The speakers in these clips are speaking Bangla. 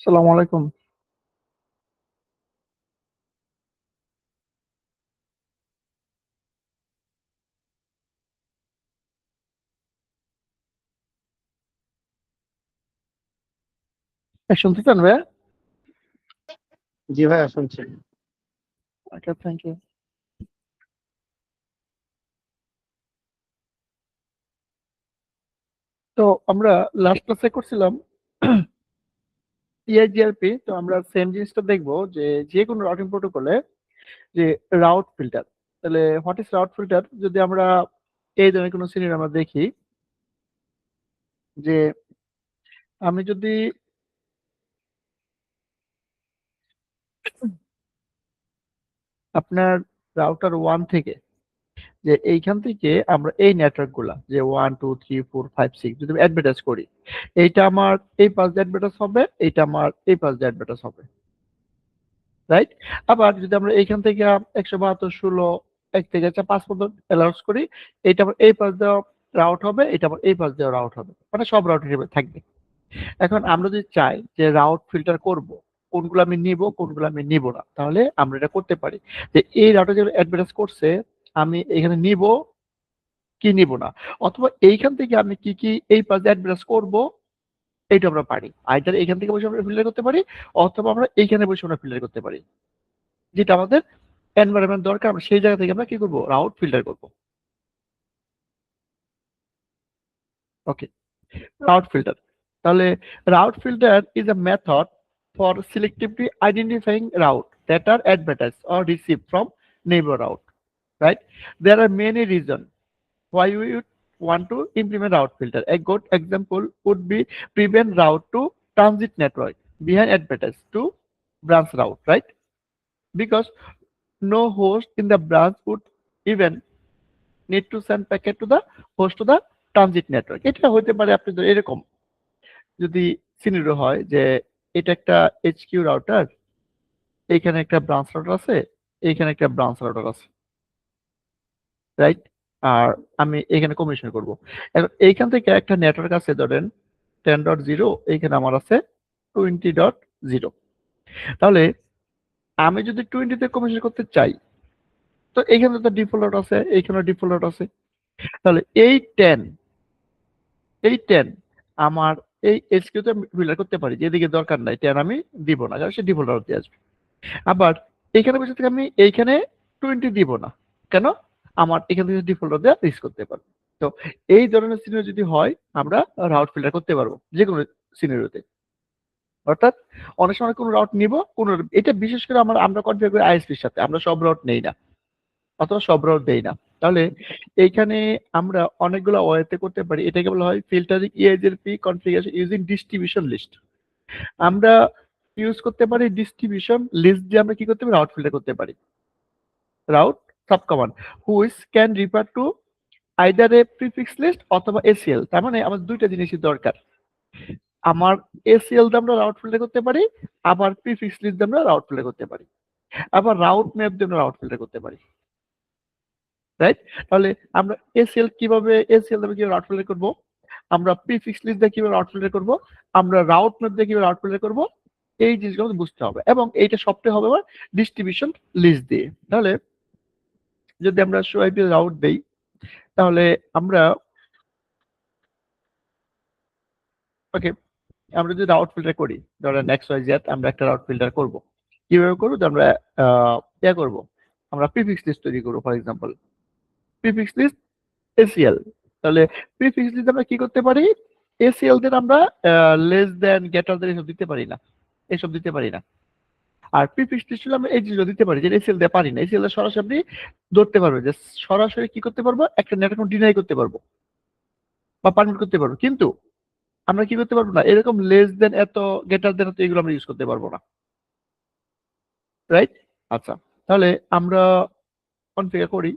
আসসালামু আলাইকুম। শুনতেছেন ভাইয়া? জি ভাইয়া শুনছি। আচ্ছা, থ্যাংক ইউ। তো আমরা লাস্ট ক্লাসে করছিলাম টিআইজিআরপি। তো আমরা সেম জিনিসটা দেখবো যে যে কোনো রাউটিং প্রোটোকলে যে রাউট ফিল্টার। তাহলে হোয়াট ইজ রাউট ফিল্টার? যদি আমরা এই ধরনের কোনো সিনারিও আমরা দেখি যে আমি যদি আপনার রাউটার ওয়ান থেকে যে এইখান থেকে আমরা এই নেটওয়ার্ক গুলা যে 1 2 3 4 5 6 যদি অ্যাডভার্টাইজ করি, এইটা আমার এই পাশ দিয়ে অ্যাডভার্টাইজ হবে, এইটা আমার এই পাশ দিয়ে অ্যাডভার্টাইজ হবে, রাইট? আবার যদি আমরা এইখান থেকে 172 16 এক থেকে 5 পর্যন্ত অ্যালাউন্স করি, এটা আবার এই পাশ দিয়ে রাউট হবে, এটা আবার এই পাশ দিয়ে রাউট হবে, মানে সব রাউট হিসেবে থাকবে। এখন আমরা যদি চাই যে রাউট ফিল্টার করব, কোনগুলো আমি নিব কোনগুলো আমি নিব না, তাহলে আমরা এটা করতে পারি যে এই রাউটে যে অ্যাডভার্টাইজ করছে আমি এখানে নিব কি নিব না, অথবা এইখান থেকে আমি কি কি এই পাশ দিয়ে অ্যাডভার্টাইজ করব, এইটা আমরা পারি। আইদার এখান থেকে বসে আমরা ফিল্টার করতে পারি, অথবা আমরা এইখানে বসে আমরা ফিল্টার করতে পারি। যেটা আমাদের এনভায়রনমেন্ট দরকার, আমরা সেই জায়গা থেকে আমরা কি করব, রাউট ফিল্টার করব। ওকে, রাউট ফিল্টার। তাহলে route filter is a method for selectively identifying route that are advertised or received from neighbor route, right? There are many reasons why we would want to implement route filter. A good example would be prevent route to transit network behind advertised to branch route, right? Because no host in the branch would even need to send packet to the host to the transit network. এটা হতে পারে আপনি এরকম যদি সিনারিও হয় যে এটা একটা এইচকিউ রাউটার, এইখানে একটা ব্রাঞ্চ রাউটার আছে, এইখানে একটা ব্রাঞ্চ রাউটার আছে, রাইট? আর আমি এখানে কমিশন করব। এখন এইখান থেকে একটা নেটওয়ার্ক আছে ধরেন 10.0, এইখানে আমার আছে 20.0। তাহলে আমি যদি 20 তে কমিশন করতে চাই, তো এইখানে তো ডিফল্ট আছে, এইখানে ডিফল্ট আছে। তাহলে এই 10 আমার এই এইচকিউ তে ফিল্টার করতে পারি যে এদিকে দরকার নাই, 10 আমি দিব না, কারণ সে ডিফল্ট দিয়ে আসবে। আবার এইখানে বসে থেকে আমি এইখানে 20 দিব না, কেন? আমার এখান থেকে ডিফল্ট দিয়ে রিচ করতে পারবো। তো এই ধরনের সিনারিও যদি হয়, আমরা রাউট ফিল্টার করতে পারবো যে কোনো সিনারিওতে। অর্থাৎ অনেক সময় কোনো রাউট নিব, কোনো এটা বিশেষ করে আমরা কনফিগার করি আইএসপির সাথে, আমরা সব রাউট নেই না অথবা সব রাউট দেই না। তাহলে এইখানে আমরা অনেকগুলো ওয়েতে করতে পারি। এটাকে বলা হয় filtering EIGRP configuration using distribution list. আমরা ইউজ করতে পারি ডিস্ট্রিবিউশন লিস্ট দিয়ে আমরা কি করতে পারি, রাউট ফিল্টার করতে পারি। Route sub command which can refer to either a prefix list অথবা এসিএল। তার মানে আমার দুইটা জিনিসই দরকার। আমার এসিএল দিয়ে আমরা রাউট ফিল্টার করতে পারি, আবার প্রিফিক্স লিস্ট দিয়ে আমরা রাউট ফিল্টার করতে পারি, আবার রাউট ম্যাপ দিয়ে আমরা রাউট ফিল্টার করতে পারি, রাইট? তাহলে আমরা এসিএল দিয়ে কিভাবে রাউট ফিল্টার করব, আমরা প্রিফিক্স লিস্ট দিয়ে কিভাবে রাউট ফিল্টার করব, আমরা রাউট ম্যাপ দিয়ে কিভাবে রাউট ফিল্টার করব, এই জিনিসগুলো আমাদের বুঝতে হবে। এবং এইটা সবটাই হবে আমার ডিস্ট্রিবিউশন লিস্ট দিয়ে। তাহলে যদি আমরা শো আইপি রাউট দেই, তাহলে আমরা ওকে, আমরা যদি রাউট ফিল্টার করি, ধরেন এক্স ওয়াই জেড, আমরা একটা রাউট ফিল্টার করব। কিভাবে করবো, যে আমরা ইয়ে করব, আমরা প্রিফিক্স লিস্ট তৈরি করবো। For example prefix list ACL. তাহলে প্রিফিক্স লিস্ট আমরা কি করতে পারি, এসিএল দের আমরা লেস দেন গেটার দের এসব দিতে পারি না, এসব দিতে পারি না। আর প্রিফিক্স লিস্ট হলে আমরা এই জিনিসগুলো দিতে পারি, যেটা এসিএল দিয়ে পারি না। এসিএল সরাসরি আপনি ধরতে পারবে, যে সরাসরি কি করতে পারবো, একটা নেটওয়ার্ক ডিনাই করতে পারবো বা পারমিট করতে পারবো, কিন্তু আমরা কি করতে পারবো না, এরকম লেস দেন এত গেটার দেন এত এগুলো আমরা ইউজ করতে পারবো না, রাইট? আচ্ছা, তাহলে আমরা কনফিগার করি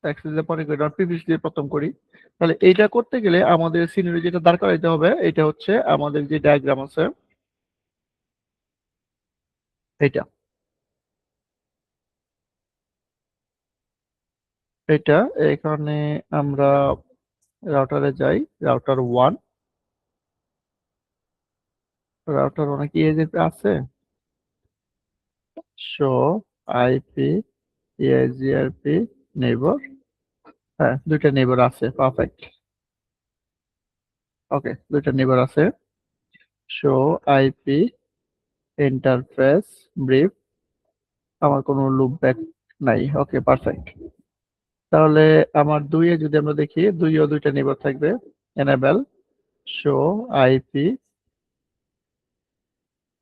এক্সেসে, পরে করি প্রিভিয়াস দিয়ে প্রথম করি। তাহলে এইটা করতে গেলে আমাদের সিনারি যেটা দাঁড় করাইতে হবে, এটা হচ্ছে আমাদের যে ডায়াগ্রাম আছে এটা, এটা এখানে আমরা রাউটারে যাই, রাউটার ওয়ান, রাউটার অনেক ইএজিপি আছে। শো আইপি ইএজিআরপি নেইবার, হ্যাঁ দুইটা নেইবার আছে, পারফেক্ট। ওকে, দুইটা নেইবার আছে। শো আইপি ইন্টারফেস ব্রিফ, আমার কোনো লুপ ব্যাক নাই। ওকে, পারফেক্ট। তাহলে আমার দুইয়ে যদি আমরা দেখি, দুইও দুইটা নেইবার থাকবে। Enable show IP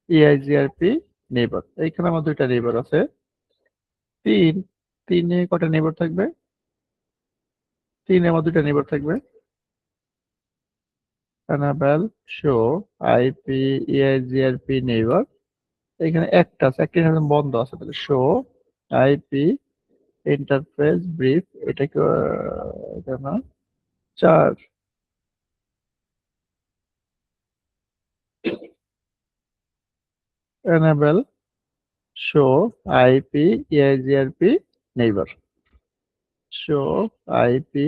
EIGRP neighbour, এইখানে আমার দুইটা নেইবার আছে। তিন, তিনে কটা নেইবার থাকবে? তিনে আমার দুইটা নেইবার থাকবে। Enable show IP EIGRP neighbour, এখানে একটা আছে, একটা এখানে বন্ধ আছে, তাহলে শো আইপি ইন্টারফেস ব্রিফ, এটা কি এটা না? চার, enable show IP EIGRP neighbour, show IP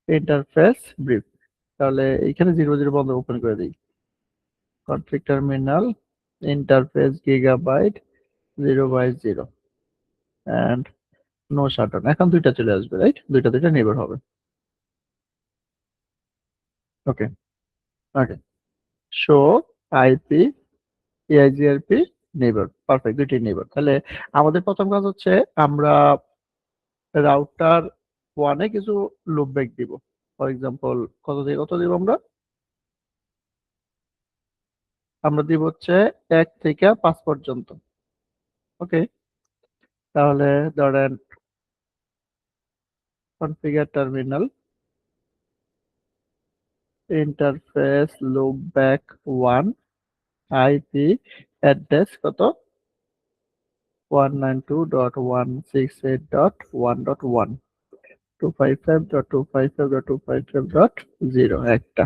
interface brief. তাহলে এখানে 0 0 বন্ধ, ওপেন করে দিই। Config terminal interface gigabyte 0/0 and no shutdown. এখন দুইটা চলে আসবে, রাইট? দুইটা দুইটা নেইবার হবে। Okay, okay. Show IP EIGRP neighbour, perfect, দুইটি নেইবার। তাহলে আমাদের প্রথম কাজ হচ্ছে আমরা রাউটার ওয়ানে কিছু লুপ ব্যাক দিব। ফর এক্সাম্পল, কত থেকে কত দিব আমরা? আমরা দিব হচ্ছে 1 থেকে 5 পর্যন্ত। ওকে, তাহলে ধরেন configure terminal interface loop back 1, IP address কত? 192.168.1.1, 255.255.255.0 একটা।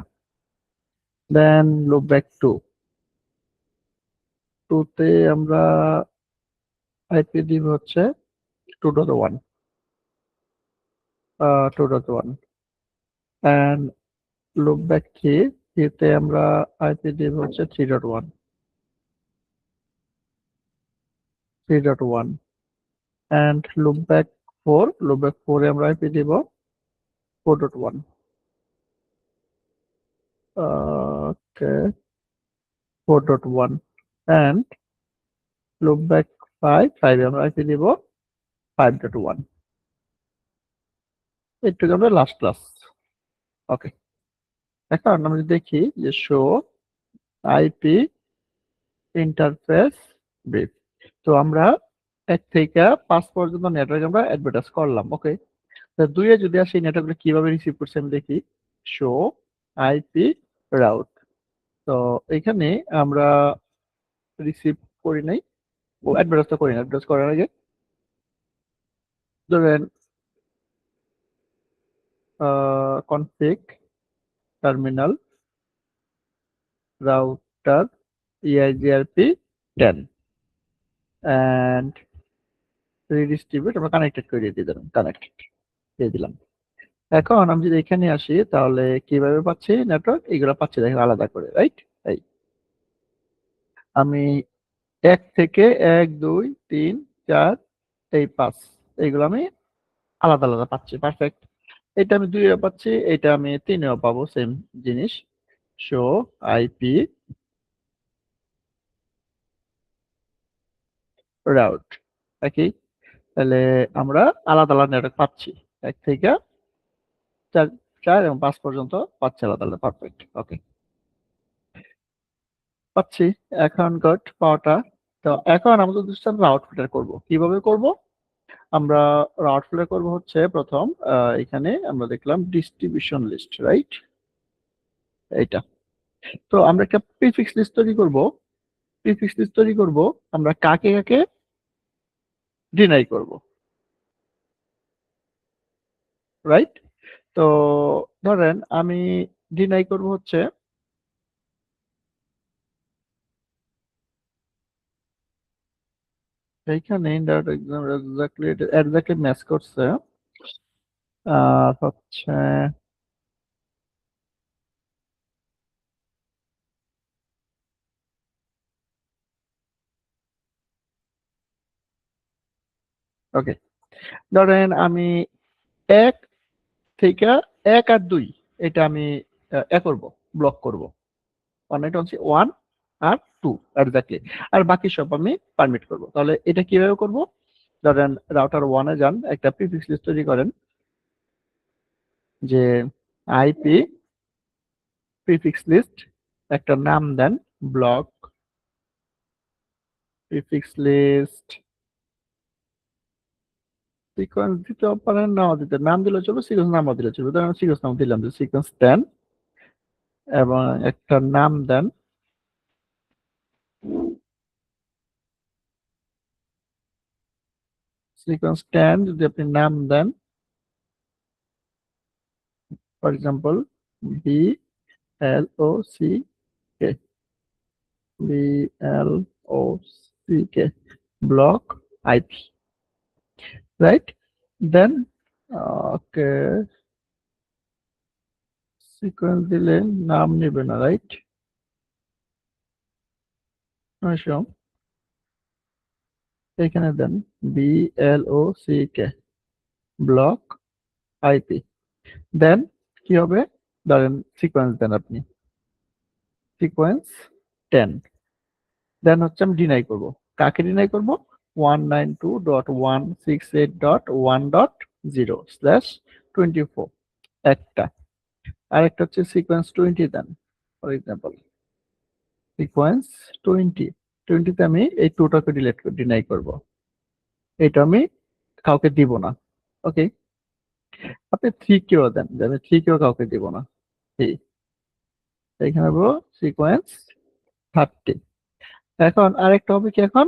দেন লুপ ব্যাক 2, 2 তে আমরা আইপি দিব হচ্ছে 2.1, 2.1। এন্ড লুপ ব্যাক 3, 3 তে আমরা আইপি দিব হচ্ছে 3.1, 3.1। And loopback 4, loopback 4 এ আমরা আইপি দিব 4.1। ওকে, 4.1। এন্ড লুপ ব্যাক 5, 5 এ আমরা আইপি দিব 5.1। এইটুকু আমরা লাস্ট ক্লাস। ওকে, এখন আমরা যদি দেখি যে শো আইপি ইন্টারফেস ব্রিফ, তো আমরা 1 থেকে 5 পর্যন্ত নেটওয়ার্ক আমরা অ্যাডভার্টাইজ করলাম। ওকে, তো 2 এ যদি আসি, নেটওয়ার্কগুলো কিভাবে রিসিভ করছে আমি দেখি। শো আইপি রাউট, তো এখানে আমরা রিসিভ করি নাই, ও অ্যাডভার্টাইজ তো করি না। অ্যাডভার্টাইজ করার আগে ধরেন config terminal router EIGRP 10 and redistribute, আমরা কানেক্টেড করে দিয়ে দিলাম, কানেক্টেড দিয়ে দিলাম। এখন আমি যদি এখানে আসি, তাহলে কিভাবে পাচ্ছি নেটওয়ার্ক? এগুলো পাচ্ছি দেখেন আলাদা করে, রাইট? এই আমি 1 থেকে 1 2 3 4 এই 5, এইগুলো আমি আলাদা আলাদা পাচ্ছি, পারফেক্ট। এটা আমি 2 এ পাচ্ছি, এটা আমি 3 এও পাবো, সেম জিনিস। শো আইপি রাউট একই। তাহলে আমরা আলাদা আলাদা নেটওয়ার্ক পাচ্ছি, 1 থেকে 4, 4 এবং 5 পর্যন্ত পাচ্ছি আলাদা আলাদা, পারফেক্ট। ওকে, পাচ্ছি এখন, গুড পাওয়াটা। তো এখন আমরা যদি রাউট ফিল্টার করব, কিভাবে করব? আমরা রাউট ফিল্টার করব হচ্ছে প্রথম, এখানে আমরা দেখলাম ডিস্ট্রিবিউশন লিস্ট, রাইট? এইটা। তো আমরা একটা প্রিফিক্স লিস্ট তৈরি করব। প্রিফিক্স লিস্ট তৈরি করব আমরা কাকে কাকে ডিনাই করব, রাইট? তো ধরেন আমি ডিনাই করব হচ্ছে, এইখানে এক্স্যাক্টলি ম্যাচ করছে। হচ্ছে ওকে, ধরেন আমি ১ থেকে ১ আর ২ এটা আমি করব, ব্লক করব। এটা হচ্ছে 1 আর 2 এক্সাক্টলি। আর বাকি সব আমি পারমিট করব। তাহলে এটা কিভাবে করব? ধরেন রাউটার 1 এ যান, একটা প্রিফিক্স লিস্ট তৈরি করেন যে আইপি প্রিফিক্স লিস্ট, একটা নাম দেন ব্লক প্রিফিক্স লিস্ট। সিকোয়েন্স দিতেও পারেন, নাও দিতে, নাম দিলে চলবে, সিকোয়েন্স নামও দিলে চলবে। ধরেন সিকোয়েন্স নাম দিলাম যে সিকোয়েন্স 10 এবং একটা নাম দেন সিকোয়েন্স 10। যদি আপনি নাম দেন for example B L O C K, B L O C K, block IP, right? Then okay, sequence দিলে নাম নেবে না, রাইট? এখানে then B L O C K, block IP. Then কি হবে? ধরেন সিকোয়েন্স দেন আপনি সিকোয়েন্স 10। দেন হচ্ছে আমি ডিনাই করব। কাকে ডিনাই করব? 192.168.1.0/24 একটা। আরেকটা হচ্ছে sequence 20 then for example sequence 20। 20 তে আমি এই টুটাকে ডিনাই করব। এটা আমি কাউকে দিব না। ওকে, আপনি 3 কেও দেন যে আমি 3 কেও কাউকে দিব না। এখানে বলবো সিকোয়েন্স 30। এখন আরেকটা হবে কি? এখন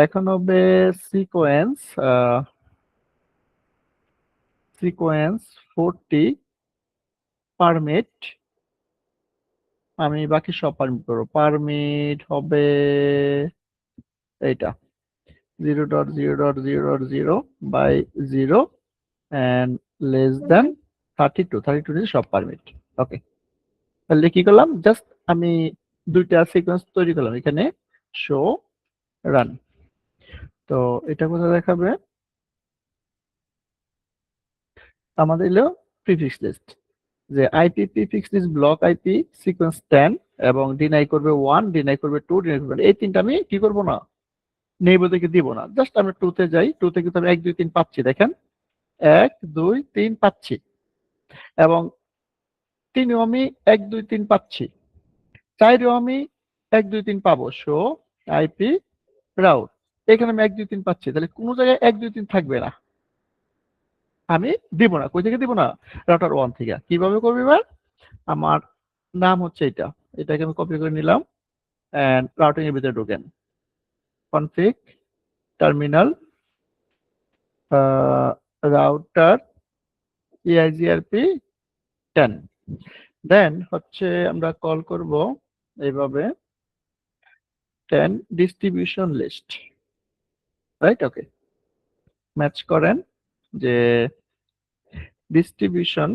এখন হবে সিকোয়েন্স সিকোয়েন্স 40 পারমিট। আমি বাকি সব পারমিট করবো। পারমিট হবে এইটা 0.0.0.0 and less than 32। 32 দিয়ে সব পারমিট। ওকে, তাহলে কি করলাম? জাস্ট আমি দুইটা সিকোয়েন্স তৈরি করলাম এখানে, শো রান। তো এটা কোথায় দেখাবে? আমাদের এলো প্রিফিক্স লিস্ট, যে IP prefix list block IP sequence 10 এবং ডিনাই করবে 1, ডিনাই করবে 2, ডিনাই করবে, এই তিনটা আমি কি করব না, নেইবার থেকে দিব না। জাস্ট আমরা 2 তে যাই, 2 তে কিন্তু আমি 1 2 3 পাচ্ছি, দেখেন 1 2 3 পাচ্ছি এবং 3 এও আমি 1 2 3 পাচ্ছি, 4 এও আমি 1 2 3 পাবো। শো আইপি রাউট, এখানে আমি 1 2 3 পাচ্ছি, তাহলে কোন জায়গায় 1 2 3 থাকবে না, আমি দিব না। কই থেকে দিব না? রাউটার 1 থেকে। কিভাবে করবে এবার? আমার নাম হচ্ছে এটা, এটাকে আমি কপি করে নিলাম এন্ড রাউটিং এর ভিতরে ঢোকেন, কনফিগ টার্মিনাল রাউটার EIGRP 10। দেন হচ্ছে আমরা কল করব এইভাবে 10 ডিস্ট্রিবিউশন লিস্ট, রাইট? ওকে, ম্যাচ করেন যে ডিস্ট্রিবিউশন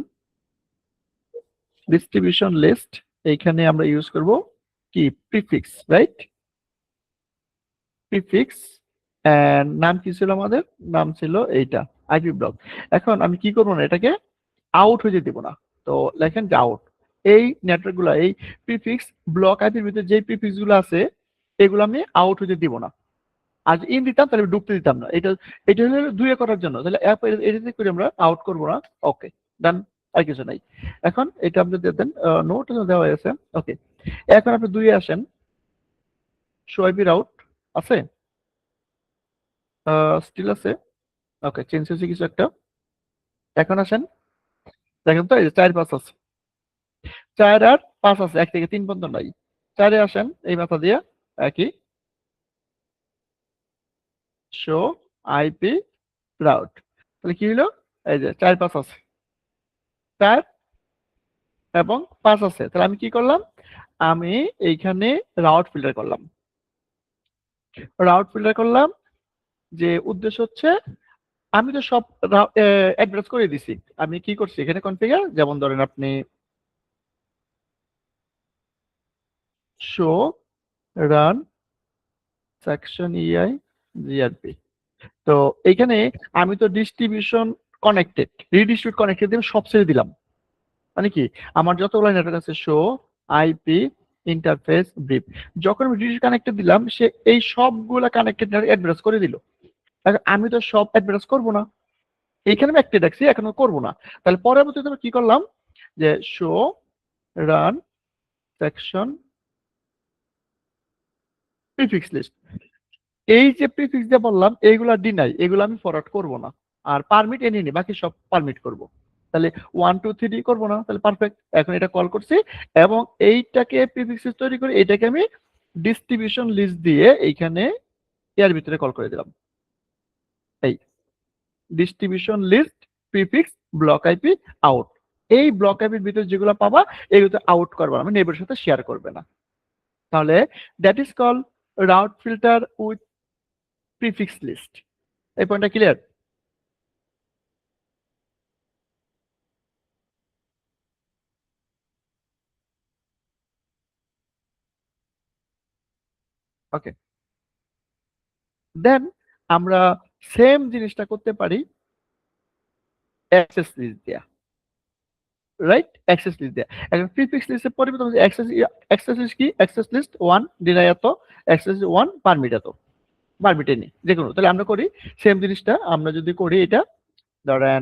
ডিস্ট্রিবিউশন লিস্ট, এইখানে আমরা ইউজ করব কি? Prefix, right? প্রিফিক্স এন্ড নাম কি ছিল আমাদের? নাম ছিল এইটা আইপি ব্লক। এখন আমি কি করব না, এটাকে আউট হয়ে যেতে দিব না। তো লেখেন যে আউট। এই নেটওয়ার্ক গুলা, এই প্রিফিক্স ব্লক আইপির ভিতরে যে প্রিফিক্স গুলো আছে এগুলো আমি আউট হতে দিব না। আর ইন দিতাম তাহলে ঢুকতে দিতাম না। এটা এটা হলো দুইয়ে করার জন্য, তাহলে অ্যাপ এডিট করে আমরা আউট করব না। ওকে, ডান, আর কিছু নাই। এখন এটা আপনি দিয়ে দেন, নোট দেওয়া আছে। ওকে, এখন আপনি দুইয়ে আসেন, শো আইপি রাউট আছে, স্টিল আছে। ওকে, চেঞ্জ হয়েছে কিছু একটা। এখন আসেন, দেখেন তো এই যে 4 5 আছে, 4 আর 5 আছে, 1 থেকে 3 পর্যন্ত নাই। 4 এ আসেন, এই মাথা দিয়ে একই শো আইপি রাউট। তাহলে কি হলো? এই যে 4 5 আছে, 4 এবং 5 আছে। তাহলে আমি কি করলাম? আমি এইখানে রাউট ফিল্টার করলাম। রাউট ফিল্টার করলাম যে উদ্দেশ্য হচ্ছে আমি তো সব অ্যাড্রেস করে দিছি। আমি কি করছি এখানে কনফিগার, যেমন ধরেন আপনি show run section EI GRP, তো এইখানে আমি তো ডিস্ট্রিবিউশন কানেক্টেড, রিডিস্ট্রিবিউট কানেক্টেড দিয়ে সব ছেড়ে দিলাম। মানে কি, আমার যতগুলো নেটওয়ার্ক আছে শো, আইপি, ইন্টারফেস, ব্রিফ, যখন আমি ডিস্ট্রিবিউট কানেক্টেড দিলাম সে এই সবগুলা কানেক্টেড নেটওয়ার্ক অ্যাড্রেস করে দিল। এখন আমি তো সব অ্যাড্রেস করব না, এইখানে আমি একটা রাখছি, এখন করব না। তাহলে পরবর্তীতে আমি কি করলাম, যে show run section prefix list, এই যে প্রিফিক্স দিয়ে বললাম এইগুলা ডিনাই, এগুলো আমি ফরওয়ার্ড করব না। আর পারমিট এনে নি, বাকি সব পারমিট করব। তাহলে 1 2 3 করব না, তাহলে পারফেক্ট। এখন এটা কল করছি এবং এইটাকে প্রিফিক্স লিস্ট তৈরি করে এটাকে আমি ডিস্ট্রিবিউশন লিস্ট দিয়ে এইখানে এর ভিতরে কল করে দিলাম। এই distribution list prefix block IP out, এই ব্লক আইপির ভিতরে যেগুলো পাবা এগুলো আউট করবা, আমি নেইবারের সাথে শেয়ার করবে না। তাহলে that is call route filter with prefix list. এই পয়েন্টটা ক্লিয়ার? ওকে, দেন আমরা সেম জিনিসটা করতে পারি অ্যাক্সেস লিস্ট দিয়া, রাইট? অ্যাক্সেস লিস্ট দিয়া। এখন প্রিফিক্স লিস্টের পরিবর্তন হচ্ছে অ্যাক্সেস। অ্যাক্সেস লিস্ট কি? অ্যাক্সেস লিস্ট 1 ডিনাই এত, অ্যাক্সেস 1 পারমিট এত, পারমিট এনি যে কোনো। তাহলে আমরা করি সেম জিনিসটা, আমরা যদি করি এটা ধরেন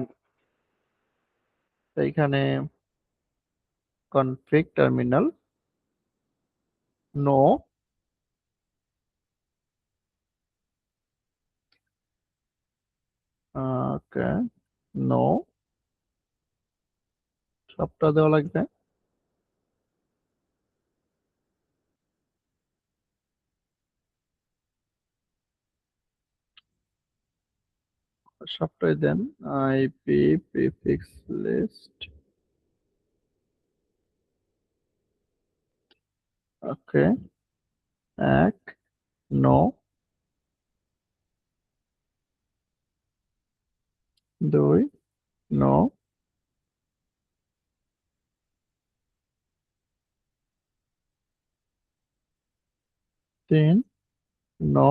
এইখানে config terminal no okay, no সবটা দেওয়া লাগবে। সবটাই দেন, IP prefix list okay, 1 no, 2 no, 3 no,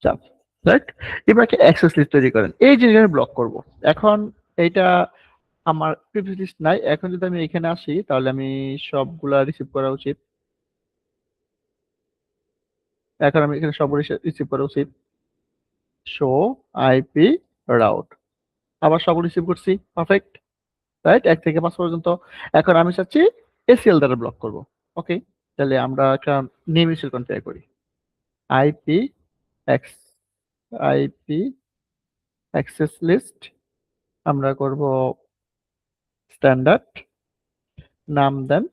4, right? এবার একটা অ্যাক্সেস লিস্ট তৈরি করেন, এই জিনিসটা আমি ব্লক করব। এখন এইটা আমার প্রিভিয়াস লিস্ট নাই, এখন যদি আমি এখানে আসি তাহলে আমি সবগুলা রিসিভ করা উচিত। এখন আমি এখানে সবগুলো রিসিভ করা উচিত। শো আইপি রাউট, আবার সবগুলো রিসিভ করছি, পারফেক্ট, রাইট? 1 থেকে 5 পর্যন্ত। এখন আমি চাচ্ছি এসিএল দ্বারা ব্লক করব। ওকে, তাহলে আমরা একটা নেম ইনস্টল কনফিগার করি। আইপি এক্স আইপি অ্যাক্সেস লিস্ট আমরা করব স্ট্যান্ডার্ড, নাম দেন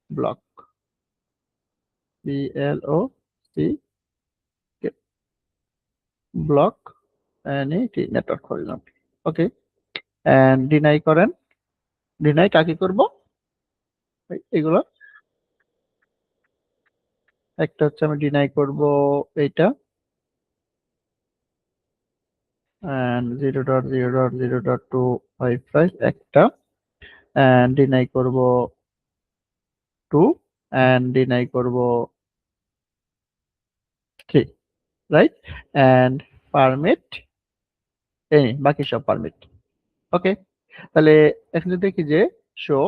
block, BLOC block NET network horizontal. Okay, and deny করেন। ডিনাই কাকে করব? এগুলো একটা হচ্ছে আমি ডিনাই করব এইটা, and 0.0.0.255 একটা, and ডিনাই করব 2, and ডিনাই করব 3, রাইট? and পারমিট এই বাকি সব পারমিট। ওকে, তাহলে এখন যদি দেখি যে শো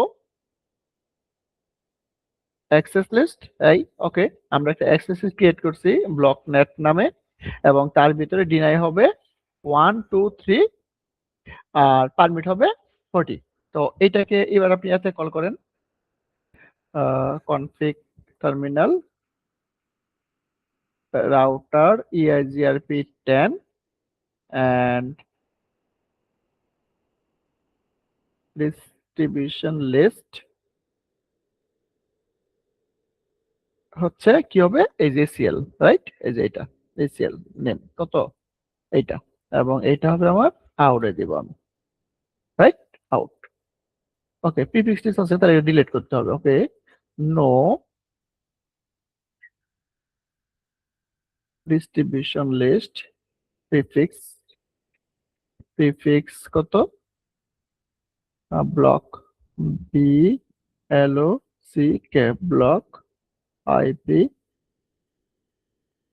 অ্যাক্সেস লিস্ট, এই ওকে, আমরা একটা অ্যাক্সেস লিস্ট ক্রিয়েট করছি ব্লক নেট নামে, এবং তার ভিতরে ডিনাই হবে 1 2 3 আর পারমিট হবে 40। তো এটাকে এবার আপনি এতে কল করেন, config terminal router EIGRP10 and distribution list হচ্ছে কি হবে, এই যে এসিএল, রাইট? এই যে এটা এসিএল নেম কত, এইটা, এবং এইটা হবে আমার আউটে দিব আমি, right? Out. Okay, prefix list আছে তাহলে ডিলিট করতে হবে। Okay, no distribution list prefix, prefix কত, block, BLOCK block IP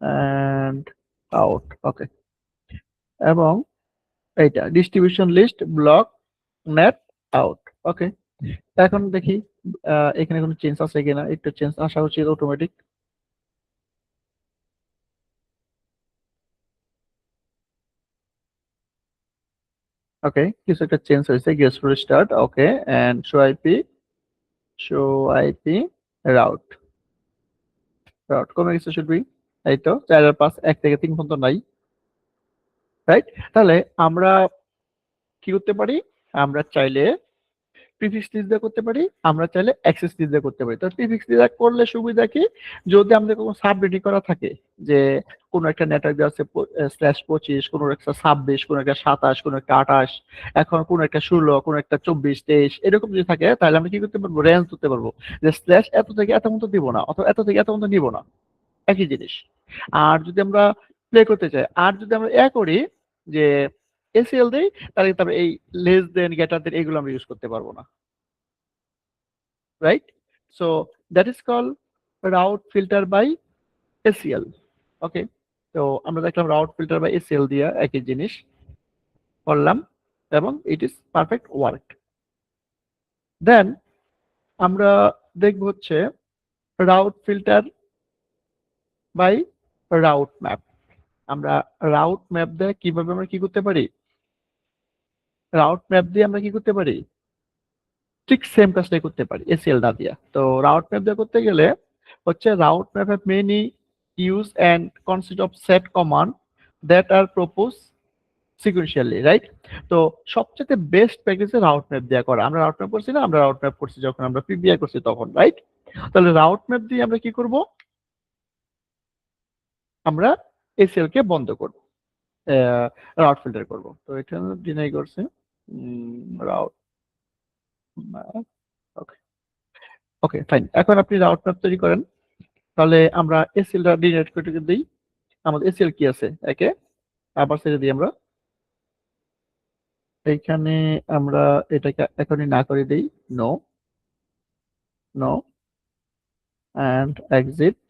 and out. Okay, এবং এইটা distribution list block net out. Okay, এখন দেখি এখানে কোনো চেঞ্জ আছে কিনা, একটু চেঞ্জ আসা উচিত অটোমেটিক। ওকে, কিছু একটা চেঞ্জ হয়েছে, guest restart. Okay, and show IP route route কোনো কিছু শুড বি, এই তো 4 আর 5 1 থেকে 3 পর্যন্ত নাই, রাইট? তাহলে আমরা কি করতে পারি, আমরা চাইলে প্রিফিক্স লিস্ট দিয়ে করতে পারি, আমরা চাইলে অ্যাক্সেস লিস্ট দিয়ে করতে পারি। তো প্রিফিক্স লিস্ট করলে সুবিধা কি, যদি আমাদের কোনো সাব রেডি করা থাকে যে কোনো একটা নেটওয়ার্ক দেওয়া আছে /25, কোনো একটা 26, কোনো একটা 27, কোনো একটা 28, এখন কোনো একটা 16, কোনো একটা 24, 23 এরকম যদি থাকে, তাহলে আমরা কি করতে পারবো, রেঞ্জ করতে পারবো যে স্ল্যাশ এত থেকে এত মতো দিব না, অথবা এত থেকে এত মতো নিব না, একই জিনিস। আর যদি আমরা প্লে করতে চাই, আর যদি আমরা করি যে এসিএল দেই, তাহলে তবে এই লেস দেন গ্রেটার দেন এগুলো আমরা ইউজ করতে পারবো না, right? So that is called route filter by ACL. Okay, তো আমরা দেখলাম route filter by ACL দিয়া একই জিনিস করলাম এবং it is perfect work. Then আমরা দেখব হচ্ছে route filter by route map. আমরা route map দিয়ে কিভাবে আমরা কি করতে পারি, route map দিয়ে আমরা কি করতে পারি, ঠিক সেম কাজটাই করতে পারি এসিএল না দিয়া। তো রাউট ম্যাপ দিয়ে করতে গেলে হচ্ছে route map have many use and consist of set command that are propose sequentially, right? তো সবচেয়ে বেস্ট প্র্যাকটিস রাউট ম্যাপ দিয়ে করা। আমরা রাউট ম্যাপ করছি না, আমরা রাউট ম্যাপ করছি যখন আমরা পিবিআই করছি তখন, রাইট? তাহলে রাউট ম্যাপ দিয়ে আমরা কি করব, আমরা এসিএল কে বন্ধ করব, রাউট ফিল্টার করব। তো এটা ডিনাই করছে রাউট ম্যাপ। ওকে, ওকে ফাইন। এখন আপনি রাউট ম্যাপ তৈরি করেন, তাহলে আমরা এসএলটা ডিনারেট করে দিই। আমাদের এসএল কি আছে, একে আবার ছেড়ে দিই আমরা এইখানে, আমরা এটাকে এখনই না করে দিই, no no and exit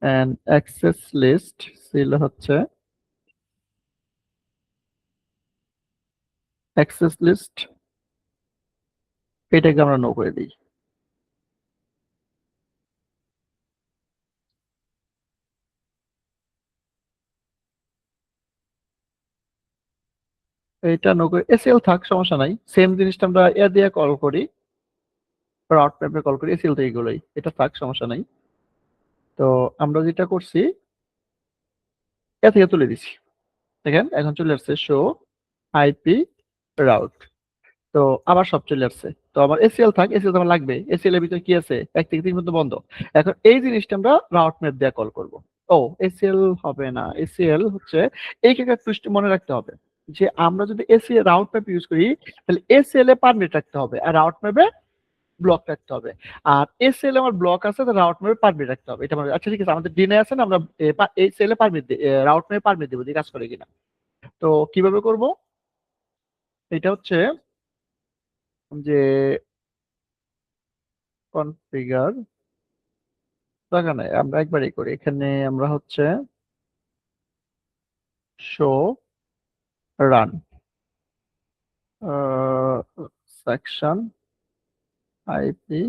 and access list ছিল হচ্ছে অ্যাক্সেস লিস্ট, এটাকে আমরা নো করে দিই। এটা নো করে এসএল থাক, সমস্যা নাই। সেম জিনিসটা আমরা এ দিয়ে কল করি, রাউট ম্যাপে কল করি, এসএল তো এইগুলোই, এটা থাক, সমস্যা নাই। তো আমরা যেটা করছি এ থেকে তুলে দিছি, দেখেন এখন চলে আসছে শো আইপি রাউট। তো আবার সব চলে আসছে। তো আমার এসিএল থাক, এসিএল তো আমার লাগবে, এসিএল এর ভিতরে কি আছে, 1 থেকে 3 পর্যন্ত বন্ধ। এখন এই জিনিসটা আমরা রাউট ম্যাপ দিয়ে কল করব। ও এসিএল হবে না, এসিএল হচ্ছে এই একটা টুইস্ট মনে রাখতে হবে যে আমরা যদি এসিএল রাউট ম্যাপ ইউজ করি, তাহলে এসিএল এ পারমিট রাখতে হবে আর রাউট ম্যাপে ব্লক রাখতে হবে। আর এসিএল আমার ব্লক আছে, তো রাউট ম্যাপে পারমিট রাখতে হবে, এটা মানে আচ্ছা ঠিক আছে। আমাদের ডিনে আছে না, আমরা এসিএল এ পারমিট দিই, রাউট ম্যাপে পারমিট দেব, যে কাজ করে কিনা। তো কিভাবে করব, এটা হচ্ছে যে কনফিগার, দরকার নাই, আমরা একবারই করি। এখানে আমরা হচ্ছে show run section IP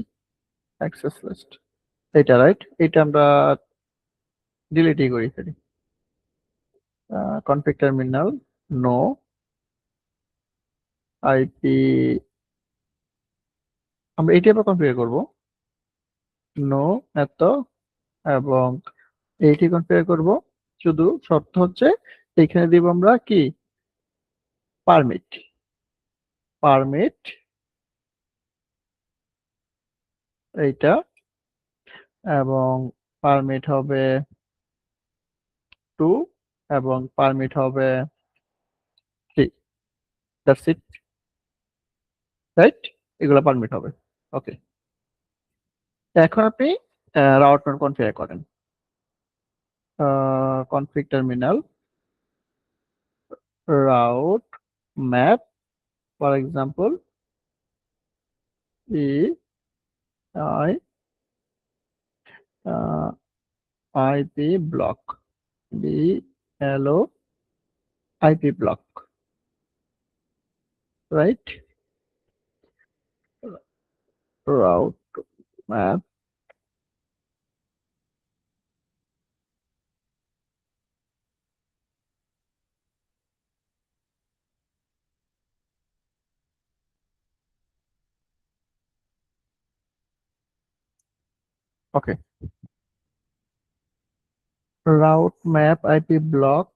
access list, এটা রাইট, এটা আমরা ডিলিটই করি ফেলি। কনফিগ টার্মিনাল নো আইপি, আমরা এইটা আবার কনফিগার করব, নো এত, এবং এইটি কনফিগার করব। শুধু শর্ত হচ্ছে এইখানে দিব আমরা কি, পারমিট, পারমিট এইটা, এবং পারমিট হবে 2 এবং পারমিট হবে 3, দ্যাটস ইট, রাইট? এগুলো পারমিট হবে। ওকে, এখন আপনি রাউট ম্যাপ কনফিগার করেন। Config terminal route map, for example E I IP block BLO IP block, right? Route map okay, route map IP block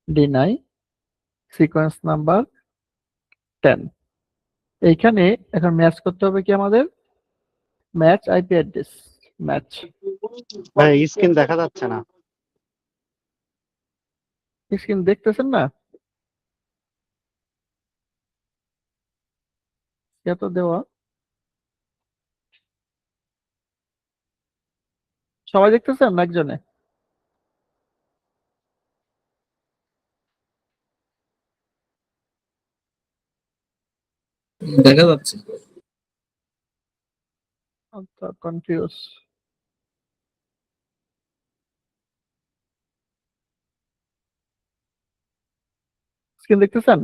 deny sequence number 10। এইখানে এখন ম্যাচ করতে হবে কি আমাদের, ম্যাচ আইপি অ্যাড্রেস, ম্যাচ। ভাই স্ক্রিন দেখা যাচ্ছে না। স্ক্রিন দেখতেছেন না? এত দেওয়া, সবাই দেখতেছেন না একজনে? দেখা যাচ্ছে। কনফিউজ। স্ক্রিন দেখতেছেন?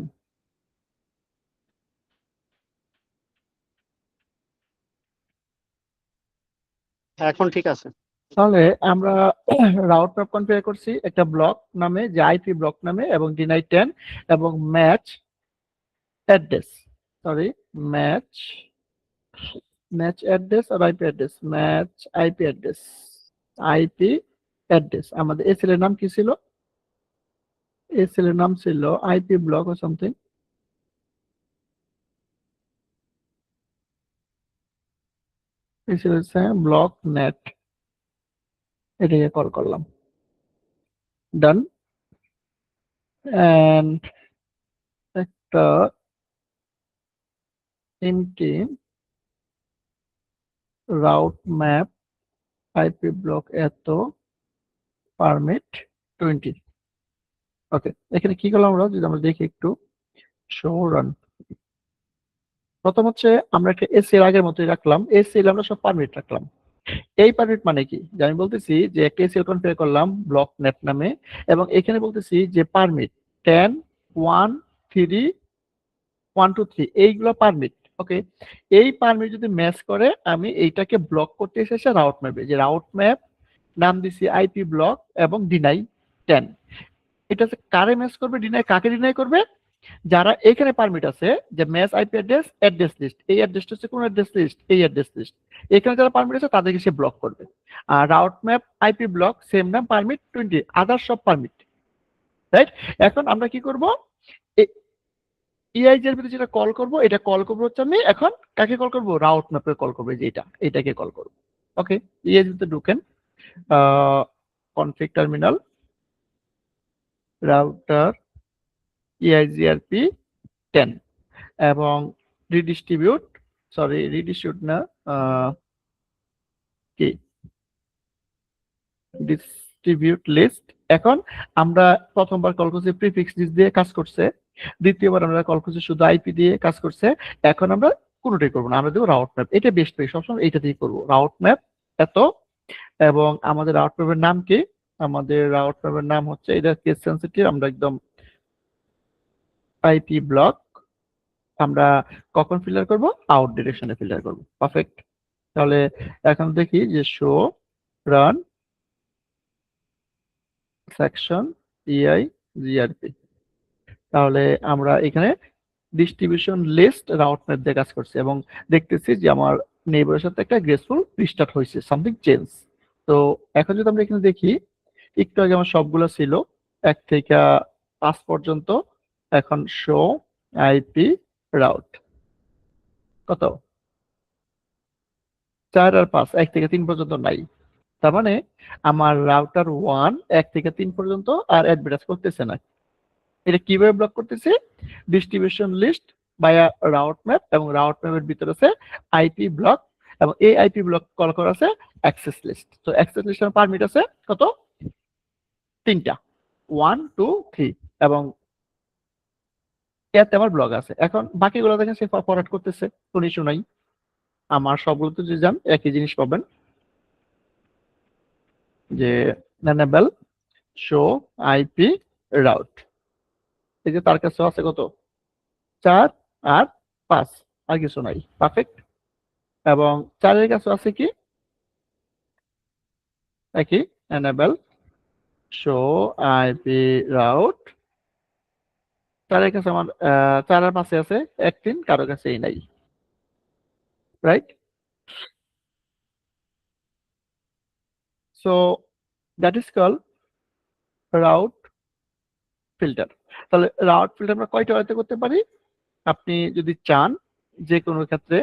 এখন ঠিক আছে। তাহলে আমরা রাউট ম্যাপ কনফিগার করছি একটা ব্লক নামে, যে আইপি ব্লক নামে, এবং ডিনাই 10 এবং match address, sorry match address আর IP address, match IP address, IP address. আমাদের এই সেলের নাম কি ছিল? এই সেলের নাম ছিল আইপি ব্লক ও সামথিং। এই সেল হচ্ছে ব্লক নেট, এটাকে কল করলাম, ডান। এন্ড একটা empty route map IP block এত পারমিট 20। ওকে, এখানে কি করলাম আমরা, যদি আমরা দেখি একটু, শো রান। প্রথম হচ্ছে আমরা একটা এসএল আগের মতোই রাখলাম, এসএল আমরা সব পারমিট রাখলাম। এই পারমিট মানে কি, যে আমি বলতেছি যে একটা এসএল কনফিগার করলাম ব্লক নেট নামে, এবং এখানে বলতেছি যে পারমিট 10 1 3 1 2 3 এইগুলো পারমিট। ওকে, এই পারমিট যদি ম্যাচ করে আমি এইটাকে ব্লক করতে এসেছে রাউট ম্যাপে, যে রাউট ম্যাপ নাম দিছি আইপি ব্লক এবং ডিনাই 10। এটা কারে ম্যাচ করবে, ডিনাই কাকে ডিনাই করবে, যারা এখানে পারমিট আছে, যে match IP address address list, এই অ্যাড্রেসটা হচ্ছে কোন অ্যাড্রেস লিস্ট, এই অ্যাড্রেস লিস্ট, এখানে যারা পারমিট আছে তাদেরকে সে ব্লক করবে। আর route map IP block same নাম, পারমিট 20, আদার সব পারমিট, রাইট? এখন আমরা কি করব, ইআইজের ভিতরে যেটা কল করব, এটা কল করব হচ্ছে আমি এখন কাকে কল করব, রাউট ম্যাপে কল করব, যে এটাকে কল করব। ওকে, ইআইজ ভিতরে ঢুকেন, কনফিগ টার্মিনাল, রাউটার ইআইজিআরপি 10 এবং রিডিস্ট্রিবিউট না, কি ডিস্ট্রিবিউট লিস্ট। এখন আমরা প্রথমবার কল করছি প্রিফিক্স লিস্ট দিয়ে কাজ করছে, দ্বিতীয়বার আমরা কল করছি শুধু আইপি দিয়ে কাজ করছে। এখন আমরা কোনোটাই করবো না, আমরা দেবো রাউট ম্যাপ, এটা বেস্ট পেয়ে সবসময় এইটা দিয়ে করবো, রাউট ম্যাপ এত। এবং আমাদের রাউট ম্যাপের নাম কি, আমাদের রাউট ম্যাপের নাম হচ্ছে, এটা কেস সেনসিটিভ, আমরা একদম আইপি ব্লক আমরা কখন ফিল্টার করব, আউট ডিরেকশনে ফিল্টার করব। পারফেক্ট। তাহলে এখন দেখি যে শো রান সেকশন ইআই জিআরপি, তাহলে আমরা এখানে ডিস্ট্রিবিউশন লিস্ট রাউট ম্যাপ দিয়ে কাজ করছি এবং দেখতেছি যে আমার নেইবারের সাথে একটা গ্রেসফুল রিস্টার্ট হয়েছে, সামথিং চেঞ্জ। তো এখন যদি আমরা এখানে দেখি, একটু আগে আমার সবগুলো ছিল 1 থেকে 5 পর্যন্ত, এখন শো আইপি রাউট কত, 4 আর 5, 1 থেকে 3 পর্যন্ত নাই। তার মানে আমার রাউটার 1 1 থেকে 3 পর্যন্ত আর অ্যাডভার্টাইজ করতেছে না। এটা কিভাবে ব্লক করতেছে, ডিস্ট্রিবিউশন লিস্ট বায়া রাউট ম্যাপ, এবং রাউট ম্যাপের ভিতরে আছে আইপি ব্লক, এবং এই আইপি ব্লক কল করা আছে অ্যাক্সেস লিস্ট। তো অ্যাক্সেস লিস্টের পারমিট আছে কত, 3টা, 1 2 3, এবং এতে আমার ব্লক আছে। এখন বাকিগুলো দেখেন সে ফরওয়ার্ড করতেছে, কোনো ইস্যু নাই। আমার সবগুলোতে যদি যান একই জিনিস পাবেন, যে enable show IP route। এই যে তার কাছে আছে কত, 4 আর 5, আর কিছু নাই, পারফেক্ট। এবং 4 এর কাছে আছে কি একই, enable show IP route। 4 এর কাছে আমার 4 আর 5 এ আছে 1 3, কারো কাছেই নাই, right? So that is called route filter. তাহলে রাউট ফিল্টার আমরা কয়টা ওয়েতে করতে পারি? আপনি যদি চান যে কোনো ক্ষেত্রে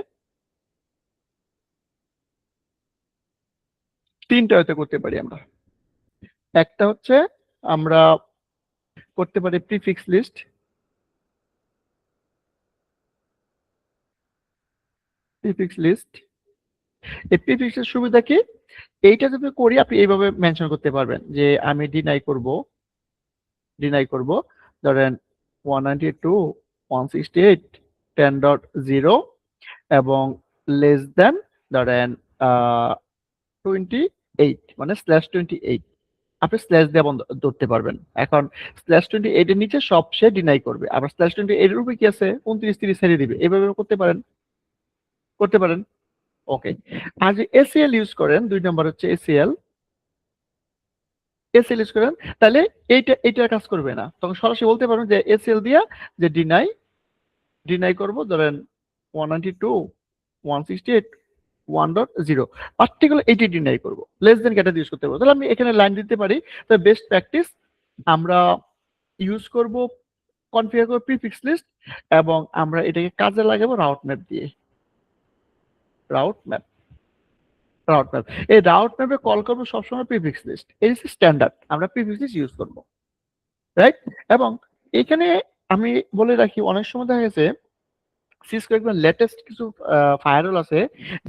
3টা ওয়েতে করতে পারি আমরা। একটা হচ্ছে আমরা করতে পারি প্রিফিক্স লিস্ট। প্রিফিক্স লিস্ট, এই প্রিফিক্স এর সুবিধা কি? এইটা যদি করি আপনি এইভাবে মেনশন করতে পারবেন যে আমি ডিনাই করব ধরেন 192.168.10.0 এবং লেস দেন ধরেন 28, মানে /28। আপনি স্ল্যাশ দিয়ে বন্ধ ধরতে পারবেন। এখন /28 এর নিচে সব সে ডিনাই করবে, আবার /28 এর উপরে কি আছে 29 30 ছেড়ে দিবে, এভাবে করতে পারেন, করতে পারেন। ওকে। আর যে এসিএল ইউজ করেন, 2 নম্বর হচ্ছে এসিএল। এসিএল ইউজ করেন, তাহলে এইটার কাজ করবে না, তখন সরাসরি বলতে পারবেন যে এসিএল দিয়া যে ডিনাই করব ধরেন 192.168.1.0, পার্টিকুলার এইটি ডিনাই করব, লেস দেন ক্যাটা ইউজ করতে পারবো। তাহলে আমি এখানে লাইন দিতে পারি। তো বেস্ট প্র্যাকটিস আমরা ইউজ করব, কনফিগার করব প্রিফিক্স লিস্ট, এবং আমরা এটাকে কাজে লাগাবো রাউট ম্যাপ দিয়ে। রাউট ম্যাপ, রাউট ম্যাপ, এই রাউট ম্যাপে কল করবো সবসময় প্রিফিক্স লিস্ট, এই হচ্ছে স্ট্যান্ডার্ড, আমরা প্রিফিক্স লিস্ট ইউজ করবো, রাইট? এবং এখানে আমি বলে রাখি, অনেক সময় দেখা গেছে সিসকো একদম লেটেস্ট কিছু ফায়ারওয়াল আছে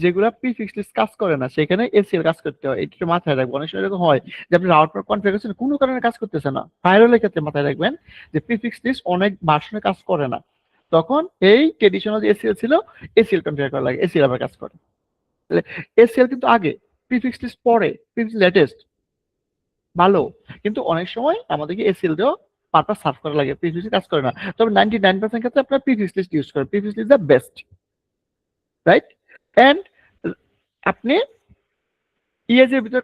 যেগুলা প্রিফিক্স লিস্ট কাজ করে না, সেখানে এসিএল কাজ করতে হয়, এটা মাথায় রাখবো। অনেক সময় এরকম হয় যে আপনি রাউট ম্যাপ কনফিগার করছেন, কোনো কারণে কাজ করতেছে না, ফায়ারওয়ালের ক্ষেত্রে মাথায় রাখবেন যে প্রিফিক্স লিস্ট অনেক ভার্সনে কাজ করে না, তখন এই ট্রেডিশনাল যে এসিএল ছিল এসিএল কনফিগার করা লাগে, এসিএল আবার কাজ করে। তাহলে এসিএল কিন্তু আগে, প্রিফিক্স লিস্ট পরে, প্রিফিক্স লেটেস্ট ভালো, কিন্তু অনেক সময় আমাদেরকে এসিএল দিয়েও পারপাস সার্ভ করা লাগে, প্রিফিক্স কাজ করে না। তবে 99% ক্ষেত্রে আপনার প্রিফিক্স লিস্ট ইউজ করেন, prefix list the best, right? And আপনি ইএজের ভিতরে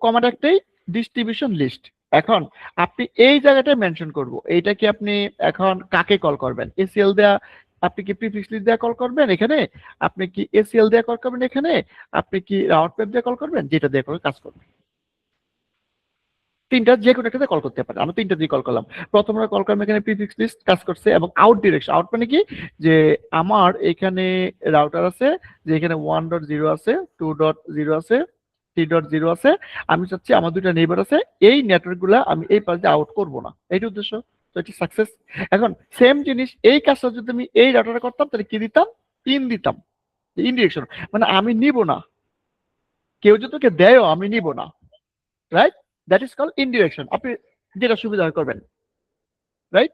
কমান্ড একটাই, ডিস্ট্রিবিউশন লিস্ট। এখন আপনি এই জায়গাটা মেনশন করব, এইটা কি আপনি এখন কাকে কল করবেন? এসিএল দেয়া, আপনি কি প্রিফিক্স লিস্ট দেয়া কল করবেন এখানে, আপনি কি এসিএল দেয়া কল করবেন এখানে, আপনি কি রাউট ম্যাপ দিয়ে কল করবেন, যেটা দিয়ে করে কাজ করবে, তিনটা যে কোনো একটাতে কল করতে পারে। আমরা তিনটা দিয়ে কল করলাম। প্রথম আমরা কল করলাম এখানে প্রিফিক্স লিস্ট কাজ করছে, এবং আউট ডিরেকশন, আউট মানে কি, যে আমার এখানে রাউটার আছে, যে এখানে 1.0 আছে, 2.0 আছে, 3.0 আছে, আমি চাচ্ছি আমার দুইটা নেইবার আছে, এই নেটওয়ার্ক গুলা আমি এই পাশ দিয়ে আউট করবো না, এইটা উদ্দেশ্য। তো এটি সাকসেস। এখন সেম জিনিস এই কাজটা যদি আমি এই রাউটারে করতাম, তাহলে কি দিতাম, ইন দিতাম, ইন ডিরেকশন, মানে আমি নিব না, কেউ যদি তোকে দেয়ও আমি নিব না, right? That is called indirection. আপনি যেটা সুবিধা হয় করবেন, রাইট?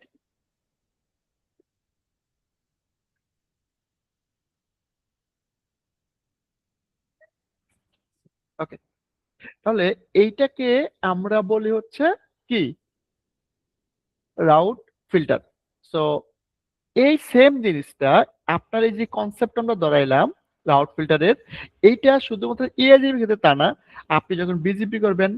ওকে। তাহলে এইটাকে আমরা বলি হচ্ছে কি, রাউট ফিল্টার। সো এই সেম জিনিসটা, আপনার এই যে কনসেপ্ট আমরা ধরাইলাম রাউট ফিল্টারের, এইটা শুধুমাত্র ইএজির ক্ষেত্রে তা না, আপনি যখন বিজিপি করবেন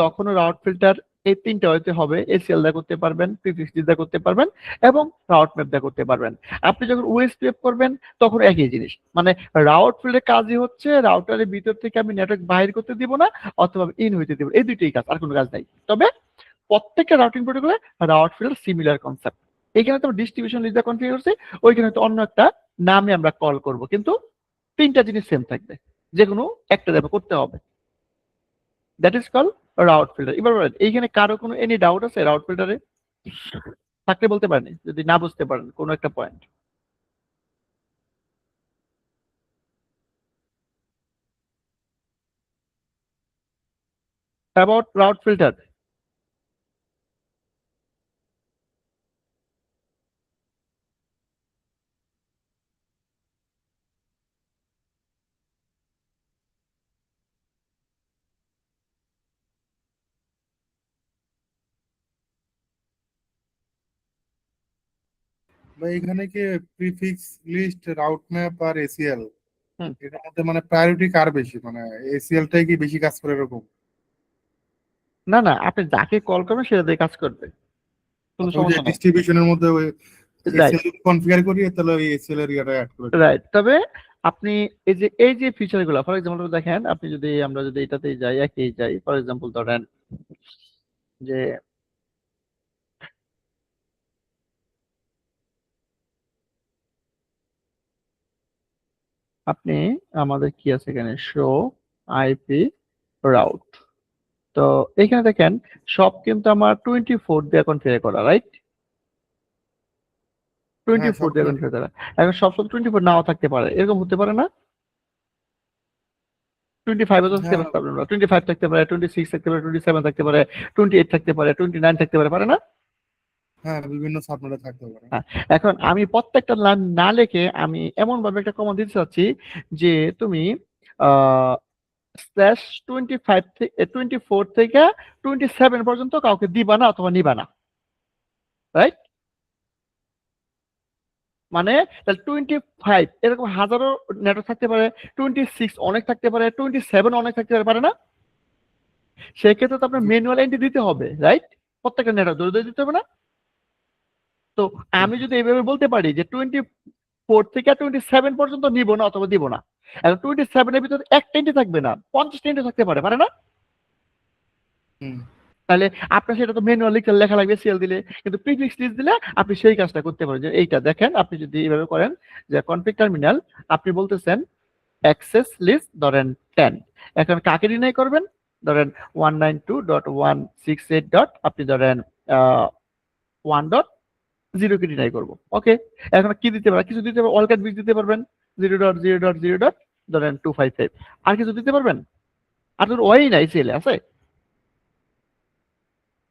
তখনও রাউট ফিল্টার এই তিনটা হইতে হবে, এসিএল দা করতে পারবেন, প্রিফিক্স দা করতে পারবেন, এবং রাউট ম্যাপ দা করতে পারবেন। আপনি যখন ওএসপিএফ করবেন তখন একই জিনিস, মানে রাউট ফিল্ডের কাজই হচ্ছে রাউটারের ভিতর থেকে আমি নেটওয়ার্ক বাইর করতে দিব না, অথবা ইন হইতে দিব, এই দুইটাই কাজ, আর কোনো কাজ নাই। তবে প্রত্যেকটা রাউটিং প্রোটোকলে রাউট ফিল্টার সিমিলার কনসেপ্ট। এখানে তো ডিস্ট্রিবিউশন লিস্ট কনফিগার করছি, ওইখানে তো অন্য একটা নামে আমরা কল করব, কিন্তু তিনটা জিনিস সেম থাকবে, যে কোনো একটা দেবে করতে হবে। That is call route filter. এবার বলেন এইখানে কারো কোনো এনি ডাউট আছে রাউট ফিল্টারে? থাকলে বলতে পারেন, যদি না বুঝতে পারেন কোনো একটা পয়েন্ট অ্যাবাউট রাউট ফিল্টার। বা এখানে কি প্রিফিক্স লিস্ট রাউট ম্যাপ আর এসিএল হুম। এটার মধ্যে মানে প্রায়োরিটি কার বেশি, মানে এসিএলটাই কি বেশি কাজ করে এরকম? না না, আপনি যাকে কল করবেন সেটা দিয়ে কাজ করবে, কোনো অথবা ওই যে সমস্যা নাই। ডিস্ট্রিবিউশনের মধ্যে ওই রাইট এসিএল কনফিগার করি তাহলে ওই এসিএল এর ইয়াটা অ্যাড করে দিই। রাইট। তবে আপনি এই যে ফিচার গুলো ফর এক্সাম্পল দেখেন, আপনি যদি আমরা যদি এটাতে যাই, একই যাই, ফর এক্সাম্পল ধরেন যে আপনি আমাদের কি আছে এখানে, শো আইপি রাউট। তো এখানে দেখেন সব কিন্তু আমার 24 দিয়ে কনফিগার করা, রাইট? হ্যাঁ 24 সব দিয়ে কনফিগার করা। এখন সব 24 নাও থাকতে পারে, এরকম হতে পারে না? 25 থাকতে হ্যাঁ পারে, 25 থাকতে পারে, 26 থাকতে পারে, 27 থাকতে পারে, 28 থাকতে পারে, 29 থাকতে পারে, পারে না? হ্যাঁ বিভিন্ন সাবনেটে থাকতে পারে। হ্যাঁ, এখন আমি প্রত্যেকটা লাইন না লিখে আমি এমন ভাবে একটা কমান্ড দিতে চাচ্ছি যে তুমি স্ল্যাশ 25 থেকে 24 থেকে 27 পর্যন্ত কাউকে দিবা না অথবা নিবা না, রাইট? মানে তাহলে 25 এরকম হাজারো নেটওয়ার্ক থাকতে পারে, 26 অনেক থাকতে পারে, 27 অনেক থাকতে পারে, পারে না? সেক্ষেত্রে তো আপনার ম্যানুয়াল এন্ট্রি দিতে হবে, রাইট? প্রত্যেকটা নেটওয়ার্ক ধরে ধরে দিতে হবে না? তো আমি যদি এইভাবে বলতে পারি যে 24 থেকে 27 পর্যন্ত নিব না অথবা দিব না, এখন 27 এর ভিতরে একটা এন্ট্রি থাকবে না, 50টা এন্ট্রি থাকতে পারে, পারে না? হুম। তাহলে আপনার সেটা তো ম্যানুয়াল লেখা লাগবে সিএল দিলে, কিন্তু প্রিফিক্স লিস্ট দিলে আপনি সেই কাজটা করতে পারেন। যে এইটা দেখেন, আপনি যদি এইভাবে করেন যে কনফিগ টার্মিনাল, আপনি বলতেছেন অ্যাক্সেস লিস্ট ধরেন 10, এখন কাকে ডিনাই করবেন? ধরেন 192.168 ডট আপনি ধরেন 1.0 কে ডিনাই করবো, ওকে। এখন কি দিতে পারেন? কিছু দিতে পারবেন, অল ক্যাট বিট দিতে পারবেন, 0.0.0 ডট ধরেন 255। আর কিছু দিতে পারবেন? আর তোর ওই নাই সিএল আছে,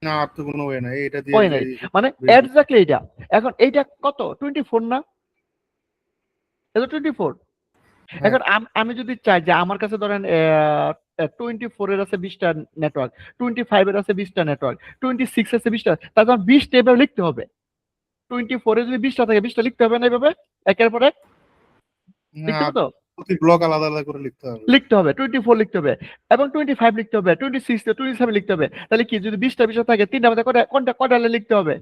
না আর তো কোনো ওয়ে নাই, এটা দিয়ে ওই নাই, মানে এক্স্যাক্টলি এইটা। এখন এইটা কত, 24 না? এটা 24। হ্যাঁ। এখন আমি যদি চাই যে আমার কাছে ধরেন 24 এর আছে 20টা নেটওয়ার্ক, 25 এর আছে 20টা নেটওয়ার্ক, 26 আছে 20টা, তার জন্য 20টা এভাবে লিখতে হবে। 24 এ যদি 20টা থাকে 20টা লিখতে হবে না এইভাবে একের পর এক? লিখতে হবে তো? প্রতি ব্লক আলাদা আলাদা করে লিখতে হবে। লিখতে হবে, 24 লিখতে হবে এবং 25 লিখতে হবে, 26 27 লিখতে হবে। তাহলে কি যদি 20টা বিষয় থাকে, তিনটা মধ্যে কোনটা কয়টা লাইন লিখতে হবে?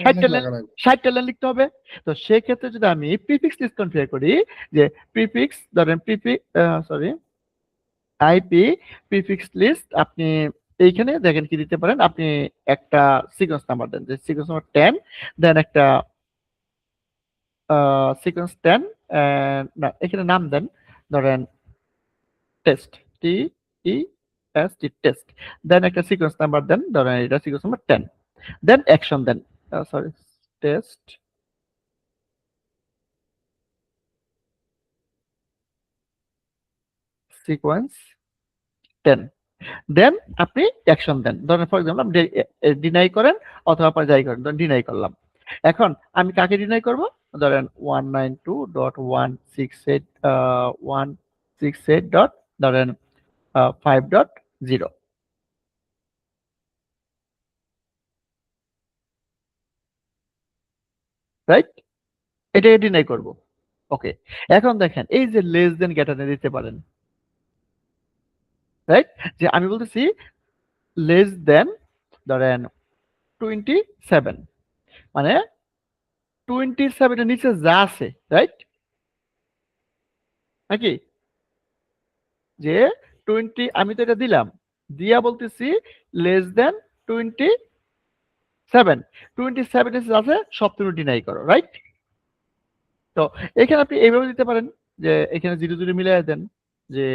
60টা লাইন, 60টা লাইন লিখতে হবে। তো সেক্ষেত্রে যদি আমি প্রিফিক্স লিস্ট কনফিগার করি, যে প্রিফিক্স ধরেন আইপি প্রিফিক্স লিস্ট, আপনি এইখানে দেখেন কি দিতে পারেন, আপনি একটা সিকোয়েন্স নাম্বার দেন, যে সিকোয়েন্স নাম্বার 10, দেন একটা সিকোয়েন্স 10, না এখানে নাম দেন ধরেন টেস্ট, টি ই এস টি টেস্ট, দেন একটা সিকোয়েন্স নাম্বার দেন ধরেন এটা সিকোয়েন্স নাম্বার 10, দেন অ্যাকশন দেন, সরি টেস্ট সিকোয়েন্স 10, দেন আপনি অ্যাকশন দেন। ধরেন ফর এক্সাম্পল আপনি ডিনাই করেন অথবা আপনি যাই করেন, ধরেন ডিনাই করলাম। এখন আমি কাকে ডিনাই করব? ধরেন 192.168 ডট ধরেন 5.0, রাইট? এটাকে ডিনাই করব, ওকে। এখন দেখেন এই যে লেস দেন গ্রেটার দিতে পারেন, রাইট? যে আমি বলতেছি লেস দেন ধরেন 27, মানে 27 এর নিচে যা আছে, রাইট? নাকি যে 20 আমি তো এটা দিলাম, দিয়া বলতেছি লেস দেন 27, 27 এর আছে সব তুমি ডিনাই করো, রাইট? তো এখানে আপনি এইভাবে দিতে পারেন যে এখানে 0 0 মিলাই দেন, যে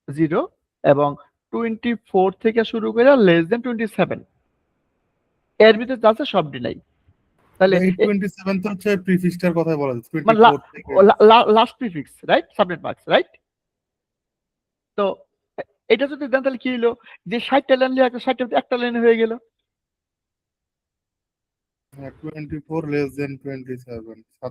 0 এবং 24 থেকে শুরু করে লেস দেন 27 এর ভিতরে যা আছে সব ডিনাই। তাহলে 27 তো হচ্ছে প্রিফিক্সটার কথা বলা যাচ্ছে, মানে 24 থেকে last prefix, right? Subnet marks, right? তো এটা যদি দেন তাহলে কি হলো, যে 60টা লাইন লিখে 60টা একটা লাইন হয়ে গেল। 24 লেস দেন 27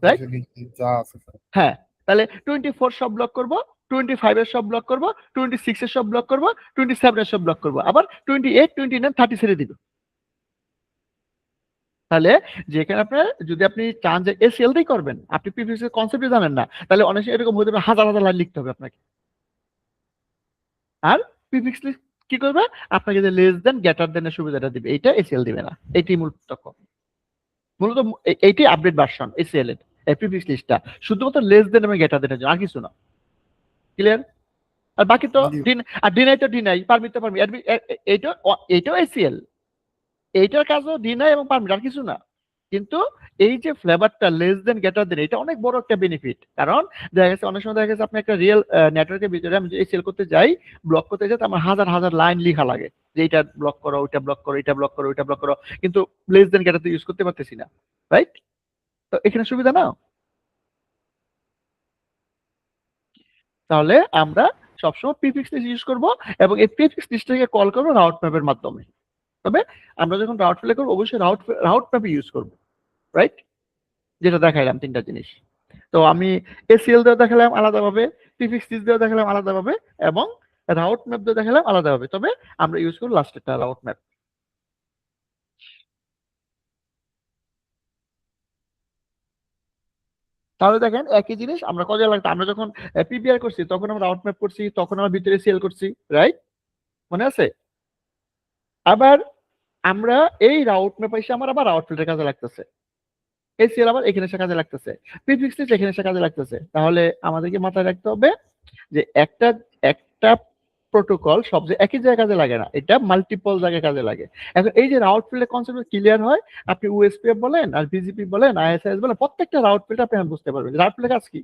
Right? 27 এর নিচে যা আছে সব। হ্যাঁ, তাহলে 24 সব ব্লক করব, 25 এর সব ব্লক করব, 26 এর সব ব্লক করব, 27 এর সব ব্লক করব, আবার 28 29 30 ছেড়ে দিব। তাহলে যেখানে আপনার যদি আপনি চান যে এসিএল দিয়ে করবেন, আপনি প্রিফিক্স এর কনসেপ্টই জানেন না, তাহলে অনেক সময় এরকম হতে পারে হাজার হাজার লাইন লিখতে হবে আপনাকে। আর প্রিফিক্স কি করবে, আপনাকে যে লেস দেন গ্রেটার দেন এর সুবিধাটা দিবে, এইটা এসিএল দিবে না। এইটাই মূল পার্থক্য। মূলত এইটাই আপডেট ভার্সন এসিএল এর প্রিফিক্স লিস্টটা, শুধুমাত্র লেস দেন এবং গ্রেটার দেনের জন্য, আর কিছু না। ক্লিয়ার? আর বাকি তো জি। ডিনাই তো ডিনাই, পারমিট তো পারমিট, এইটাও এসিএল, এইটার কাজও ডিনাই এবং পারমিট, আর কিছু না। কিন্তু এই যে ফ্লেভারটা লেস দেন গ্রেটার দেন, এটা অনেক বড় একটা বেনিফিট। কারণ দেখা গেছে অনেক সময় দেখা গেছে আপনি একটা রিয়েল নেটওয়ার্কের ভিতরে আমি যদি সেল করতে যাই, ব্লক করতে যাই, তো আমার হাজার হাজার লাইন লেখা লাগে যে এটা ব্লক করো, ওইটা ব্লক করো, এটা ব্লক করো, ওইটা ব্লক করো, কিন্তু লেস দেন গ্রেটার ইউজ করতে পারতেছি না, রাইট? তো এখানে সুবিধা না। তাহলে আমরা সবসময় প্রিফিক্স লিস্ট ইউজ করব, এবং এই প্রিফিক্স লিস্টটাকে কল করবো রাউট ম্যাপের মাধ্যমে। তবে আমরা যখন রাউট ফ্লে করবো অবশ্যই রাউট ম্যাপ ইউজ করবো, রাইট? যেটা দেখাইলাম তিনটা জিনিস। তো আমি এসিএল দিয়ে দেখালাম আলাদাভাবে, প্রিফিক্স লিস্ট দিয়ে দেখালাম আলাদাভাবে, এবং রাউট ম্যাপ দিয়ে দেখালাম আলাদাভাবে। তবে আমরা ইউজ করব লাস্টেরটা রাউট ম্যাপ। তাহলে দেখেন একই জিনিস আমরা কত লাগতো, আমরা যখন পিপিআর করছি তখন আমরা রাউট ম্যাপ করছি, তখন আমরা ভিতরে সিএল করছি, রাইট? মনে আছে? আবার আমরা এই রাউট ম্যাপ এসে আমার আবার রাউট ফিল্টার কাজে লাগতেছে, এসিএল আবার এখানে এসে কাজে লাগতেছে, প্রিফিক্স লিস্ট এখানে এসে কাজে লাগতেছে। তাহলে আমাদেরকে মাথায় রাখতে হবে যে একটা একটা প্রোটোকল সব যে একই জায়গায় কাজে লাগে না, এটা মাল্টিপল জায়গায় কাজে লাগে। এখন এই যে রাউট ফিল্ডের কনসেপ্ট ক্লিয়ার হয়, আপনি ওএসপিএফ বলেন আর বিজিপি বলেন আইএসআইএস বলেন, প্রত্যেকটা রাউট ফিল্ড আপনি বুঝতে পারবেন রাউট ফিল্ডের কাজ কি।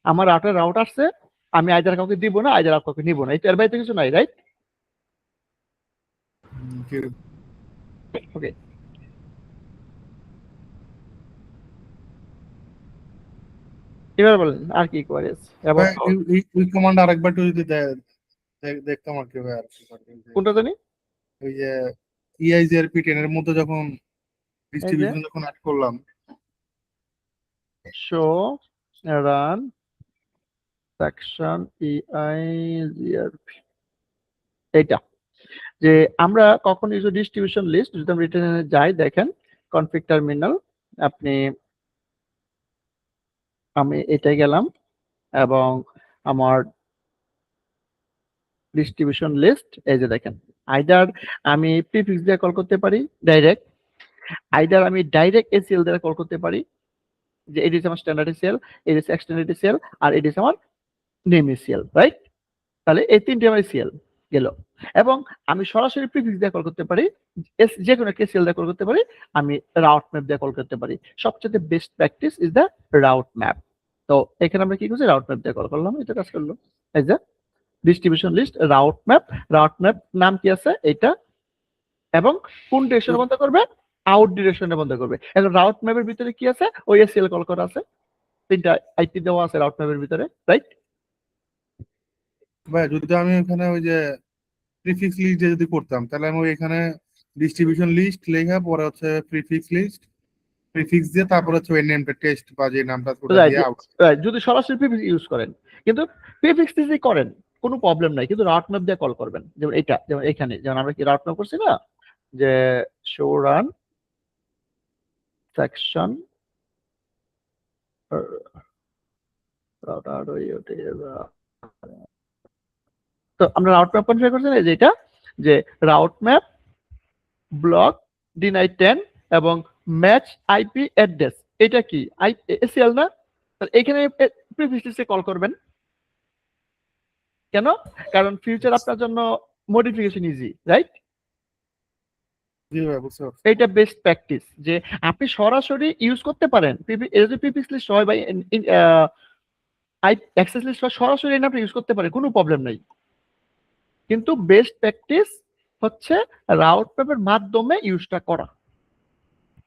আমার রাউটের রাউট আসছে, আমি আইদার কাউকে দিব না, আইদার কাউকে নিব না, এর বাইরে কিছু নাই, রাইট? ওকে, এবার বলেন আর কি কোয়ারিজ এবং এই কমান্ড আরেকবার একটু যদি দেখতাম আর কি ভাই, আর কি কোনটা জানি ওই যে EIGRP 10 এর মধ্যে যখন এই যে ডিস্ট্রিবিউশন যখন অ্যাড করলাম, শো রান সেকশন EIGRP, এইটা যে আমরা কখন ইউজ ডিস্ট্রিবিউশন লিস্ট, যদি আমরা রিটার্নে যাই, দেখেন কনফিগ টার্মিনাল, আপনি আমি এটাই গেলাম এবং আমার ডিস্ট্রিবিউশন লিস্ট, এই যে দেখেন, আইদার আমি প্রিফিক্স দিয়ে কল করতে পারি ডাইরেক্ট, আইদার আমি ডাইরেক্ট এসিএল দিয়ে কল করতে পারি, যে এটি আমার স্ট্যান্ডার্ড এসিএল, এটি এক্সটেন্ডেড এসিএল, আর এটি আমার নেম এসিএল, রাইট? তাহলে এই তিনটি আমার এসিএল গেল। এবং আমি সরাসরি প্রিফিক্স দিয়ে কল করতে পারি, যে কোনো একটা এসিএল দিয়ে কল করতে পারি, আমি রাউট ম্যাপ দিয়ে কল করতে পারি। সবচেয়ে best practice is the route map. তো এখানে আমরা কি করছি, রাউট ম্যাপ দিয়ে কল করলাম, এটা কাজ করলো। এই যে ডিস্ট্রিবিউশন লিস্ট রাউট ম্যাপ নাম কি আছে এটা, এবং কোন ডিরেকশনে বন্ধ করবে, আউট ডিরেকশনে বন্ধ করবে। এখন রাউট ম্যাপের ভিতরে কি আছে, ওই এসিএল কল করা আছে, তিনটা আইপি দেওয়া আছে রাউট ম্যাপের ভিতরে, রাইট? ভাই যদি আমি ওখানে ওই যে প্রিফিক্স লিস্ট যদি করতাম, তাহলে আমি এখানে ডিস্ট্রিবিউশন লিস্ট লেখা, পরে হচ্ছে প্রিফিক্স দিয়ে, তারপর হচ্ছে ওই নেমটা টেস্ট বা যে নামটা ওটা দিয়ে আউট। যদি সরাসরি প্রিফিক্স ইউজ করেন, কিন্তু প্রিফিক্স যদি করেন কোনো প্রবলেম নাই, কিন্তু রাউট ম্যাপ দিয়ে কল করবেন। যেমন এটা, যেমন এখানে যেমন আমরা কি রাউট ম্যাপ করছি না, যে শো রান সেকশন, তো আমরা রাউট ম্যাপ কনফিগার করছি না, যেটা যে রাউট ম্যাপ ব্লক ডিনাই 10 এবং ম্যাচ আইপি অ্যাড্রেস, এটা কি এসিএল না? তাহলে এখানে প্রিফিক্সে কল করবেন। কেন? কারণ ফিউচার আপনার জন্য মডিফিকেশন ইজি, রাইট? জি ভাই, বুঝতে পারছি। এটা বেস্ট প্র্যাকটিস যে আপনি সরাসরি ইউজ করতে পারেন, প্রিফিক্স লিস্ট হয় বা অ্যাক্সেস লিস্ট হয়, সরাসরি এনে আপনি ইউজ করতে পারেন, কোনো প্রবলেম নাই। কিন্তু বেস্ট প্র্যাকটিস হচ্ছে রাউট ম্যাপের মাধ্যমে ইউজটা করা,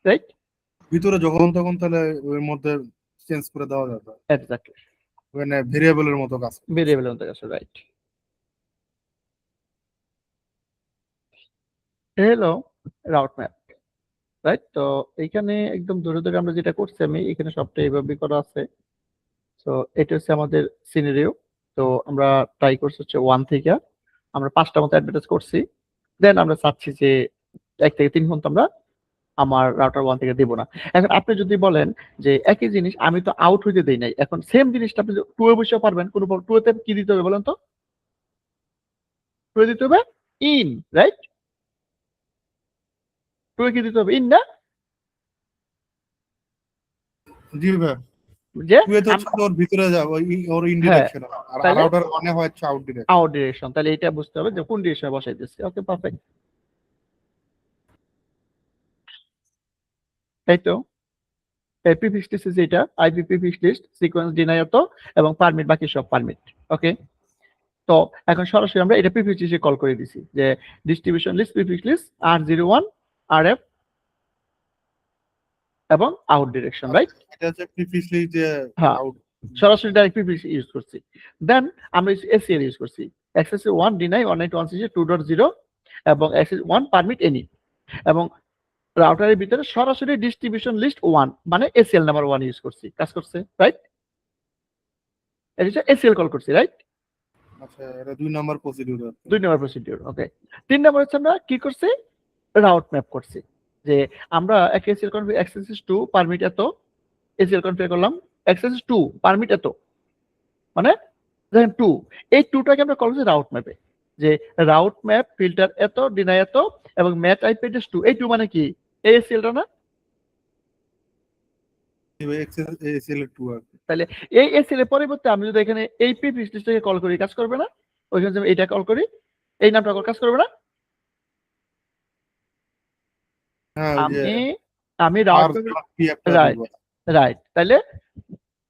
রাইট? ভিতরে যখন তখন তাহলে ওর মধ্যে চেঞ্জ করে দেওয়া যাবে, এক্স্যাক্টলি, মানে ভেরিয়েবলের মতো কাজ করে। ভেরিয়েবলের মধ্যে আছে, right? Hello route map, right? তো এইখানে একদম ধরে ধরে আমরা যেটা করছি, আমি এখানে সবটা এইভাবে করা আছে। তো এটা হচ্ছে আমাদের সিনারিও। তো আমরা ট্রাই করছি হচ্ছে 1 থেকে, আমরা 5টা মতো অ্যাডভার্টাইজ করছি। দেন আমরা চাচ্ছি যে 1 থেকে 3 ঘন্টা আমরা আমার রাউটার 1 থেকে দিব না। এখন আপনি যদি বলেন যে একই জিনিস আমি তো আউট হইতে দেই নাই, এখন সেম জিনিসটা আপনি 2 এ বসেও পারবেন, কোন 2 তে কি দিতে হবে বলেন তো? 2 এ দিতে হবে ইন, রাইট? 2 এ কি দিতে হবে? ইন না? জি ভাই, যে টুয়ে তো হচ্ছে ওর ভিতরে যাবো, ওর ইন হ্যাঁ, ডিরেকশন, আর তাইলে রাউটার ওয়ানে হয় হচ্ছে আউট ডিরেকশন। আউট ডিরেকশন, তাহলে এটা বুঝতে হবে যে কোন ডিরেকশনে বসাইতেছি। ওকে, পারফেক্ট। তাই তো প্রিফিক্স লিস্ট যেটা আইপি প্রিফিক্স লিস্ট, সিকোয়েন্স ডিনায়ার তো, এবং পারমিট, বাকি সব পারমিট। ওকে, তো এখন সরাসরি আমরা এটা প্রিফিক্স লিস্টে কল করে দিছি যে distribution list prefix list R01 RF এবং আউট ডিরেকশন, রাইট? এটা হচ্ছে প্রিফিক্সলি যে হ্যাঁ, আউট। সরাসরি ডাইরেক্ট প্রিফিক্স ইউজ করছি। দেন আমরা এসিএল ইউজ করছি, অ্যাক্সেস 1 ডিনাই 192.168.2.0 এবং অ্যাক্সেস 1 পারমিট এনি, এবং রাউটারের ভিতরে সরাসরি ডিস্ট্রিবিউশন লিস্ট 1 মানে এসিএল নাম্বার 1 ইউজ করছি, কাজ করছে, রাইট? এটা হচ্ছে এসিএল কল করছি, রাইট? আচ্ছা, এটা 2 নাম্বার প্রসিডিউর। 2 নম্বর প্রসিডিউর। ওকে, 3 নম্বর হচ্ছে আমরা কি করছি, রাউট ম্যাপ করছি, যে আমরা ACL config access two permit এত, এসিএল কনফিগ করলাম অ্যাক্সেস টু পারমিট এত, মানে দেখেন 2, এই 2টাকে আমরা কল করছি রাউট ম্যাপে, যে রাউট ম্যাপ ফিল্টার এত ডিনাই এত এবং ম্যাচ আইপি অ্যাড্রেস 2, এই 2 মানে কি এই এসিএলটা না? এসএল 2 আর তাহলে এই এসিএল এর পরিবর্তে আমি যদি এখানে এই প্রিফিক্স লিস্টটাকে কল করি, কাজ করবে না? ওইখানে যদি এটা কল করি, এই নামটা কাজ করবে না? হ্যাঁ, ওই যে আমি রাউট আর ম্যাপ, কি একটা রাইট দিব। রাইট, তাহলে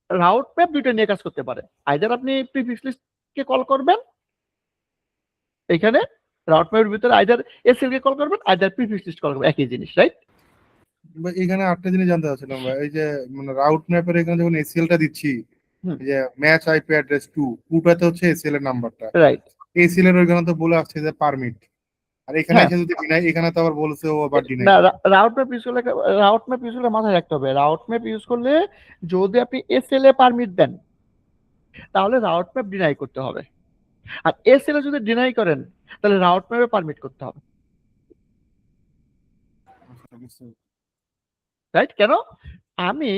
রাউট ম্যাপ দুটো নিয়ে কাজ করতে পারে, আইদার আপনি প্রিফিক্স লিস্টকে কল করবেন এখানে রাউট ম্যাপের ভিতরে, আইদার এসএল কে কল করবেন, আইদার প্রিফিক্স লিস্ট কল করবেন, একই জিনিস, রাইট? ভাই, এখানে আরেকটা জিনিস জানতে চাচ্ছিলাম ভাই, এই যে মানে রাউট ম্যাপের এখানে যখন এসএল টা দিচ্ছি, হুম। এই যে ম্যাচ আইপি অ্যাড্রেস 2, 2টাতে হচ্ছে এসএল এর নাম্বারটা, রাইট, এসএল এর ওইখানে তো বলে আসছে যে পারমিট, আর এখানে হ্যাঁ। এসে যদি ডিনাই, এখানে তো আবার বলছে ও আবার ডিনাই। না, রাউট ম্যাপ ইউজ করলে, রাউট ম্যাপ ইউজ করলে মাথায় রাখতে হবে, রাউট ম্যাপ ইউজ করলে যদি আপনি এসএল এ পারমিট দেন তাহলে রাউট ম্যাপ ডিনাই করতে হবে, আর এসএল এ যদি ডিনাই করেন তাহলে রাউট ম্যাপে পারমিট করতে হবে, রাইট? কেন? আমি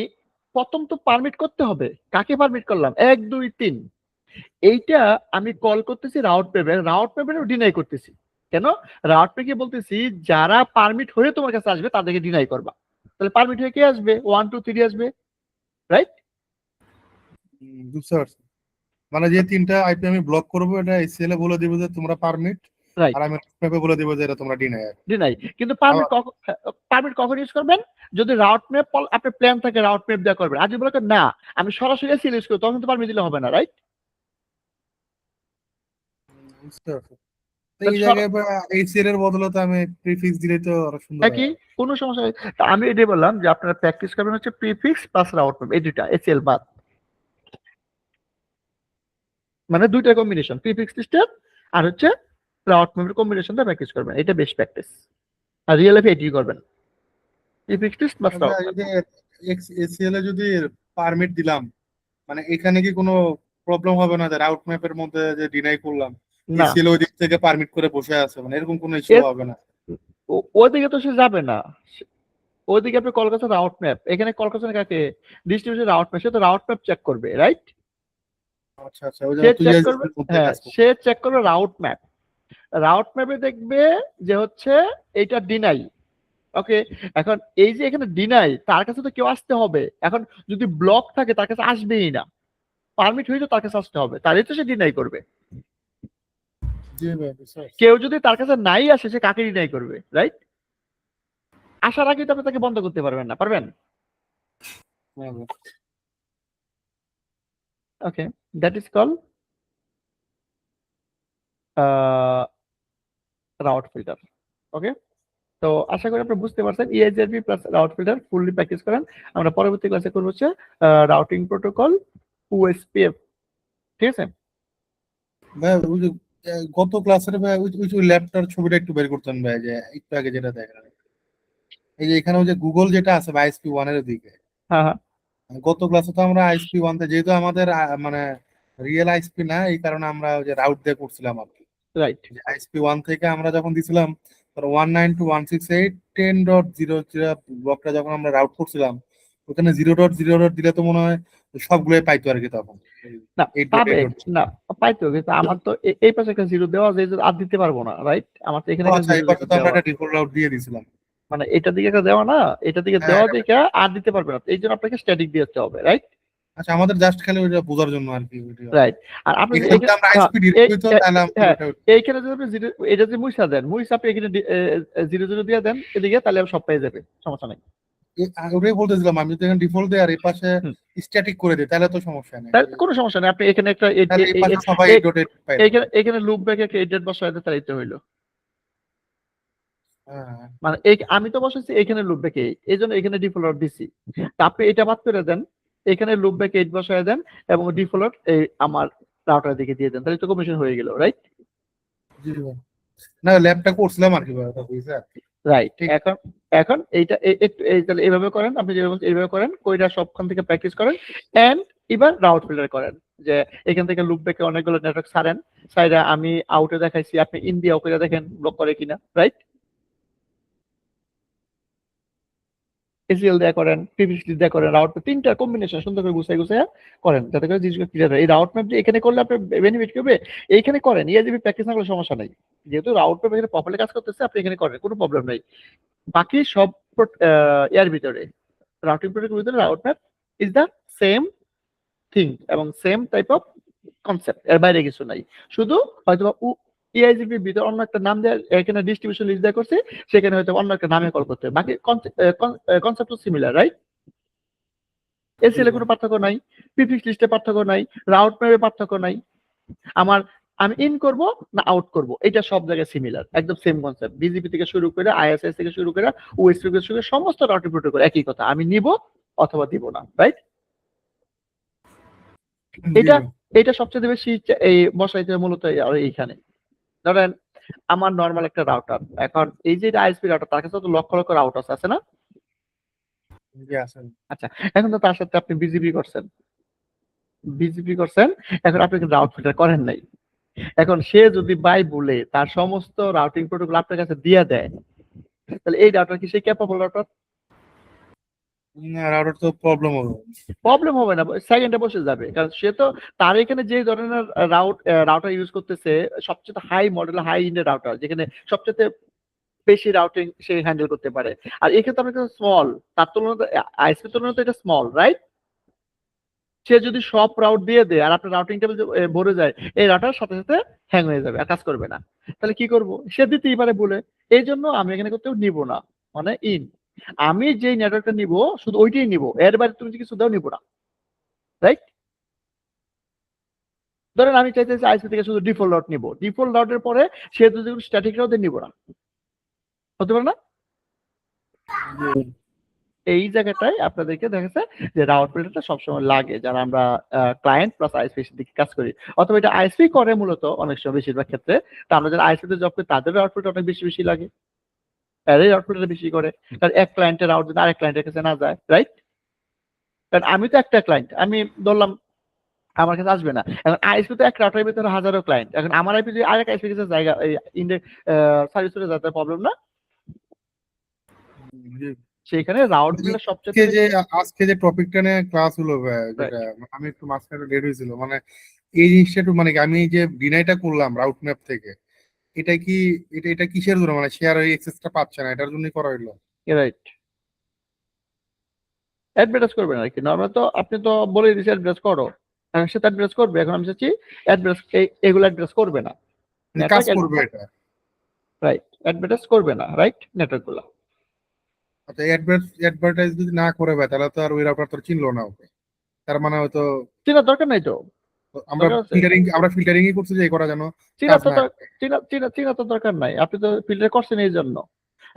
প্রথম তো পারমিট করতে হবে, কাকে পারমিট করলাম 1 2 3, এইটা আমি কল করতেছি রাউট ম্যাপে, রাউট ম্যাপে ডিনাই করতেছি। কেন? রাউট ম্যাপে বলতেছি যারা পারমিট হয়ে তোমার কাছে আসবে তাদেরকে ডিনাই করবা, তাহলে পারমিট হয়ে কে আসবে? 1 2 3 আসবে, রাইট? বুঝতে পারছি, মানে যে 3টা আইপি আমি ব্লক করবো, এটা এসএল এ বলে দিব যে তোমরা পারমিট, রাইট, আর আমি ম্যাপে বলে দিব যে এটা তোমরা ডিনাই। ডিনাই। কিন্তু পারমিট কখন, পারমিট কখন ইউজ করবেন? যদি রাউট ম্যাপ আপনার প্ল্যান থাকে রাউট ম্যাপ দেওয়া করবেন, আর যদি বলেন না আমি সরাসরি এসএল ইউজ করি তখন তো পারমিট দিলে হবে না, রাইট? বুঝতে পারছি, তো এই জায়গায় এসএল এর বদলে তো আমি প্রিফিক্স দিলে তো আরো সুন্দর একই, হয়। কোনো সমস্যা নেই। তো আমি এটাই বললাম যে আপনারা প্র্যাকটিস করবেন হচ্ছে প্রিফিক্স প্লাস রাউট ম্যাপ, এই দুইটা এসএল বাদ, মানে দুইটা কম্বিনেশন প্রিফিক্স লিস্টের আর হচ্ছে রাউট ম্যাপের কম্বিনেশনটা প্র্যাকটিস করবেন, এটা বেস্ট প্র্যাকটিস, আর রিয়েল লাইফে এটাই করবেন, prefix list plus route map. যদি এসএল এ যদি পারমিট দিলাম, মানে এখানে কি কোনো প্রবলেম হবে না যে রাউট ম্যাপের মধ্যে যে ডিনাই করলাম, না, এসএল ওই দিক থেকে পারমিট করে বসে আছে, মানে এরকম কোনো ইস্যু হবে না? ওদিকে তো সে যাবে না, ওইদিকে আপনি কল করছেন রাউট ম্যাপ, এখানে কল করছেন কাকে? ডিস্ট্রিবিউশন রাউট ম্যাপ, সে তো রাউট ম্যাপ চেক করবে, রাইট? আচ্ছা আচ্ছা, ওই যে সে তুই চেক এর করবে, মধ্যে হ্যাঁ কাজ করছিস। সে চেক করবে রাউট ম্যাপ, রাউট ম্যাপে দেখবে যে হচ্ছে এইটা ডিনাই। ওকে, এখন এই যে এখানে ডিনাই, তার কাছে তো কেউ আসতে হবে, এখন যদি ব্লক থাকে তার কাছে আসবেই না, পারমিট হয়েছে তার কাছে আসতে হবে, তারই তো সে ডিনাই করবে। জি ভাই, বুঝতে পারছি। কেউ যদি তার কাছে নাই আসে সে কাকে ডিনাই করবে, রাইট? আসার আগে তো আপনি তাকে বন্ধ করতে পারবেন না, পারবেন? হ্যাঁ ভাই। Okay, that is call route filter. Okay, তো আশা করি আপনি বুঝতে পারছেন EHRP plus route filter fully practice করেন, আমরা পরবর্তী ক্লাসে করব হচ্ছে রাউটিং প্রোটোকল ওএসপিএফ, ঠিক আছে? ভাই, ওই যে গত ক্লাসের ভাই, ওই ল্যাপটপের ছবিটা একটু বের করতেন ভাই, যে একটু আগে যেটা দেখেন, এই যে এখানে ওই যে গুগল যেটা আছে ভাই আইএসপি 1 এর দিকে, হ্যাঁ হ্যাঁ, গত ক্লাসে তো আমরা আইএসপি 1 তে, যেহেতু আমাদের মানে রিয়েল আইএসপি না, এই কারণে আমরা ওই যে রাউট দিয়ে করছিলাম আর কি। রাইট, আইএসপি 1 থেকে আমরা যখন দিছিলাম, 192.168.10.00 ব্লকটা যখন আমরা রাউট করছিলাম, ওখানে 0.0 দিলে তো মনে হয় সবগুলোই পাইতো আর কি তখন। না 8.8 পাবে, না পাইতো, কিন্তু আমার তো এই পাশে একটা জিরো দেওয়া যায়, আর দিতে পারবো না, রাইট? আমার তো এখানে একটা আচ্ছা, এই জিরো পাশে তো আমরা দেওয়া, একটা ডিফল্ট রাউট দিয়ে দিয়েছিলাম। মানে এটার দিকে একটা দেওয়া না, এটার দিকে হ্যাঁ, দেওয়া দিকে আর দিতে পারবে না, এই জন্য আপনাকে স্ট্যাটিক দিতে হবে, রাইট? আচ্ছা, আমাদের জাস্ট খালি ওইটা বোঝার জন্য আর কি ওইটা। রাইট। আর আপনি যদি এখানে যদি আমরা আইএসপি ডিরেক্ট হইতো তাহলে আমরা হ্যাঁ, ওটা এইখানে যদি আপনি জিরো, এটা যদি মুছা দেন, মুছা আপনি এখানে জিরো জিরো দিয়ে দেন এদিকে, তাহলে সব পেয়ে যাবে, সমস্যা নেই। ওটাই বলতেছিলাম, আমি যদি এখানে ডিফল্ট দেই আর এই পাশে হুম। স্ট্যাটিক করে দিই তাহলে তো সমস্যা নেই। তাহলে কোনো সমস্যা নেই, আপনি এখানে একটা তাহলে এই পাশে সবাই 8.8 পাইলো। এখানে লুপ ব্যাকে একটা এডেট বসায় দেন, তাহলে হইলো। হ্যাঁ, মানে আমি তো বসাচ্ছি এখানে লুপ ব্যাকে, এই জন্য এখানে ডিফল্ট দিছি। তা আপনি এটা বাদ করে দেন, এখানে লুপ ব্যাকে 8 বসায় দেন, এবং ডিফল্ট এই আমার রাউটার দিকে দিয়ে দেন, তাহলে তো কমিশন হয়ে গেল, রাইট? জি ভাই। না, ল্যাবটা করছিলাম আর কি ভাই, ওটা বুঝছে। রাইট। ঠিক। এখন এখন এইটা একটু তাহলে এইভাবে করেন, আপনি যেভাবে বলছেন এইভাবে করেন, কইরা সবখান থেকে প্র্যাকটিস করেন, এন্ড এবার রাউট ফিল্টার করেন, যে এখান থেকে লুপ ব্যাকে অনেকগুলো নেটওয়ার্ক ছাড়েন, সাইডে আমি আউটে দেখাইছি, আপনি ইন্ডিয়া করে দেখেন ব্লক করে কিনা, রাইট? এসিএল দেয়া করেন, পিভিসি দেয়া করেন, রাউট তিনটা কম্বিনেশন সুন্দর করে গুছাই গুছাই করেন, যাতে করে জিনিসগুলো ক্লিয়ার হয়। এই রাউট ম্যাপ যে এখানে করলে আপনার বেনিফিট কি হবে, এইখানে করেন, ইএজিবি প্র্যাকটিস না করলে সমস্যা নাই। যেহেতু রাউট ম্যাপ এখানে প্রপারলি কাজ করতেছে, আপনি এখানে করেন, কোনো প্রবলেম নাই। বাকি সব এর ভিতরে, রাউটিং প্রোটোকলের ভিতরে route map is the same thing এবং সেম টাইপ অফ কনসেপ্ট, এর বাইরে কিছু নাই। শুধু হয়তো ইআইজিপি ভিতরে অন্য একটা নাম দেওয়া, এখানে ডিস্ট্রিবিউশন লিস্ট দেওয়া করছে, সেখানে হয়তো অন্য একটা নামে কল করতে হবে, বাকি কনসেপ্ট তো সিমিলার, রাইট? এসএল এ কোনো পার্থক্য নাই, প্রিফিক্স লিস্টে পার্থক্য নাই, রাউট ম্যাপে পার্থক্য নাই। আমার আমি ইন করব না আউট করব, এটা সব জায়গায় সিমিলার, একদম সেম কনসেপ্ট। বিজিপি থেকে শুরু করে, আইএসএস থেকে শুরু করে, ওএসপি থেকে শুরু করে, সমস্ত রাউটিং প্রোটোকল একই কথা, আমি নিব অথবা দিব না, রাইট? এটা এটা সবচেয়ে বেশি এই বসাইতে মূলত এইখানে। ধরেন আমার নর্মাল একটা রাউটার, এখন এই যে আইএসপি রাউটার, তার কাছে তো লক্ষ লক্ষ রাউটার আছে না? জি আছে। আচ্ছা, এখন তো তার সাথে আপনি বিজিপি করছেন, এখন আপনি কিন্তু রাউট ফিল্টার করেন নাই। এখন সে যদি বাই বলে তার সমস্ত রাউটিং প্রোটোকল আপনার কাছে দিয়ে দেয়, তাহলে এই রাউটার কি সেই ক্যাপাবল রাউটার? না, রাউটার তো প্রবলেম হবে। প্রবলেম হবে না, সেকেন্ডে বসে যাবে, কারণ সে তো তার এখানে যে ধরনের রাউটার ইউজ করতেছে, সবচেয়ে হাই মডেল, হাই ইন্ডের রাউটার, যেখানে সবচেয়ে বেশি রাউটিং সে হ্যান্ডেল করতে পারে। আর এক্ষেত্রে আপনার স্মল, তার তুলনায় আইএসপি তুলনায় তো এটা স্মল, রাইট? সে যদি সব রাউট দিয়ে দেয় আর আপনার রাউটিং টেবিল ভরে যায়, এই রাউটার সাথে সাথে হ্যাং হয়ে যাবে আর কাজ করবে না। তাহলে কি করব? সে দিতেই পারে বলে, এই জন্য আমি এখানে করতেও নিব না, মানে ইন, আমি যেই নেটওয়ার্কটা নিব শুধু ওইটাই নিব, এর বাইরে তুমি কিছু দাও নিব না, রাইট? ধরেন আমি চাইতেছি আইসি থেকে শুধু ডিফল্ট রাউট নিব, ডিফল্ট রাউটের পরে সে যদি স্ট্যাটিক রাউট নিব না, হতে পারে না? এই জায়গাটায় আপনাদেরকে দেখেছে যে রাউট ফিল্টারটা সবসময় লাগে, যারা আমরা ক্লায়েন্ট প্লাস আইএসপি দিকে কাজ করি, অথবা এটা আইএসপি করে মূলত অনেক সময়, বেশিরভাগ ক্ষেত্রে। তো আমরা যারা আইএসপি তে জব করি, তাদের রাউট ফিল্টার অনেক বেশি বেশি লাগে, এরাই রাউট ফিল্টার বেশি করে, কারণ এক ক্লায়েন্টের রাউট যদি আরেক ক্লায়েন্টের কাছে না যায়, রাইট? কারণ আমি তো একটা ক্লায়েন্ট, আমি ধরলাম আমার কাছে আসবে না। এখন আইএসপি তো এক রাউটারের ভিতরে হাজারো ক্লায়েন্ট, এখন আমার আইপি যদি আরেক আইএসপি কাছে জায়গা ইন্ডেক্স সার্ভিস করে যাতে প্রবলেম না, সেখানে রাউট ফিল্টার সবচেয়ে আজকে যে টপিকটা নিয়ে ক্লাস হলো ভাই, যেটা আমি একটু মাঝখানে লেট হয়েছিল, মানে এই জিনিসটা একটু, মানে আমি যে ডিনাইটা করলাম রাউট ম্যাপ থেকে, এটা কি এটা কিসের জন্য, মানে শেয়ার ওই এক্সেসটা পাচ্ছে না, এটার জন্যই করা হইলো। রাইট, অ্যাডভার্টাইজ করবেন আর কি। নর্মাল তো আপনি তো বলে দিয়েছেন অ্যাডভার্টাইজ করো, এখন সে তো অ্যাডভার্টাইজ করবে। এখন আমি চাচ্ছি অ্যাডভার্টাইজ, এগুলো অ্যাডভার্টাইজ করবে না, কাজ নেটওয়ার্ক, করবে এটা। রাইট, অ্যাডভার্টাইজ করবে না, রাইট, নেটওয়ার্ক গুলো। আচ্ছা, অ্যাডভার্টাইজ যদি না করে ভাই, তাহলে তো আর ওই রাউটার তো চিনলো না ওকে, তার মানে হয়তো চেনার দরকার নাই তো, দরকার আছে? আমরা ফিল্টারিংই করছি যে করা যেন চেনা কাজ তো না করে। চেনা তো দরকার নাই, আপনি তো ফিল্টার করছেন এই জন্য।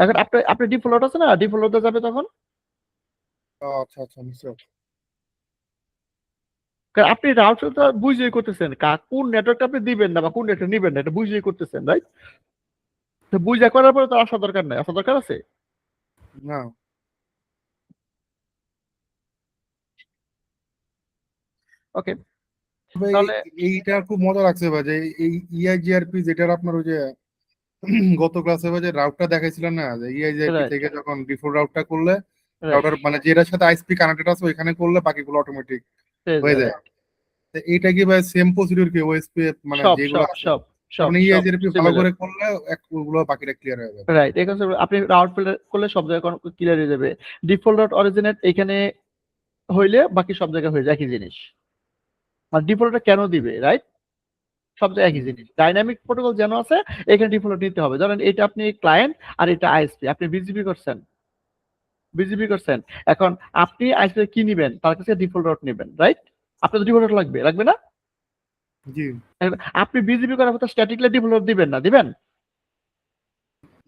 এখন আপনি ডিফল্ট আছে না, ডিফল্ট যাবে তখন, আচ্ছা আচ্ছা, নিশ্চয়। কারণ আপনি রাউটারটা বুঝেই করতেছেন, কোন নেটওয়ার্কটা আপনি দিবেন না বা কোন নেটওয়ার্ক নিবেন না, এটা বুঝেই করতেছেন, রাইট? তো বুঝে করার পরে তো আসা দরকার নাই, আসা দরকার আছে? না ওকে, ভাই, তাহলে এইটা খুব মজা লাগছে ভাই, যে এই ইআইজিআরপি যেটার আপনার ওই যে গত ক্লাসে যে রাউটটা দেখাইছিলাম না, যে ইআইজেপি Right. থেকে যখন ডিফল্ট রাউটটা করলে Right. রাউটার মানে যেটার সাথে আইএসপি কানেক্টেড আছে ওইখানে করলে বাকিগুলো অটোমেটিক হয়ে যায়। তো এইটা কি ভাই সেম প্রসিডিউর কি ওএসপি মানে সব যেগুলো সব আছে সব সব মানে ইআইজেপি ভালো similar. করে করলে ওগুলো বাকিটা ক্লিয়ার হয়ে যাবে। রাইট, এই concept আপনি রাউট ফিল্টার করলে সব জায়গায় ক্লিয়ার হয়ে যাবে। ডিফল্ট ডট অরিজিনেট এখানে হইলে বাকি সব জায়গায় হয়ে যায় একই জিনিস। আর ডিফল্টটা কেন দিবে, রাইট? সব জায়গায় একই জিনিস। ডাইনামিক প্রোটোকল যেন আছে এখানে ডিফল্ট নিতে হবে। ধরেন এটা আপনি ক্লায়েন্ট আর এটা আইএসপি, আপনি বিজিপি করছেন, এখন আপনি আইএসপি কি নিবেন, তার কাছে ডিফল্ট রট নেবেন, রাইট? আপনার তো ডিফল্ট লাগবে না? জি আপনি বিজিপি করার কথা স্ট্যাটিকলি ডিফল্ট দিবেন না, দিবেন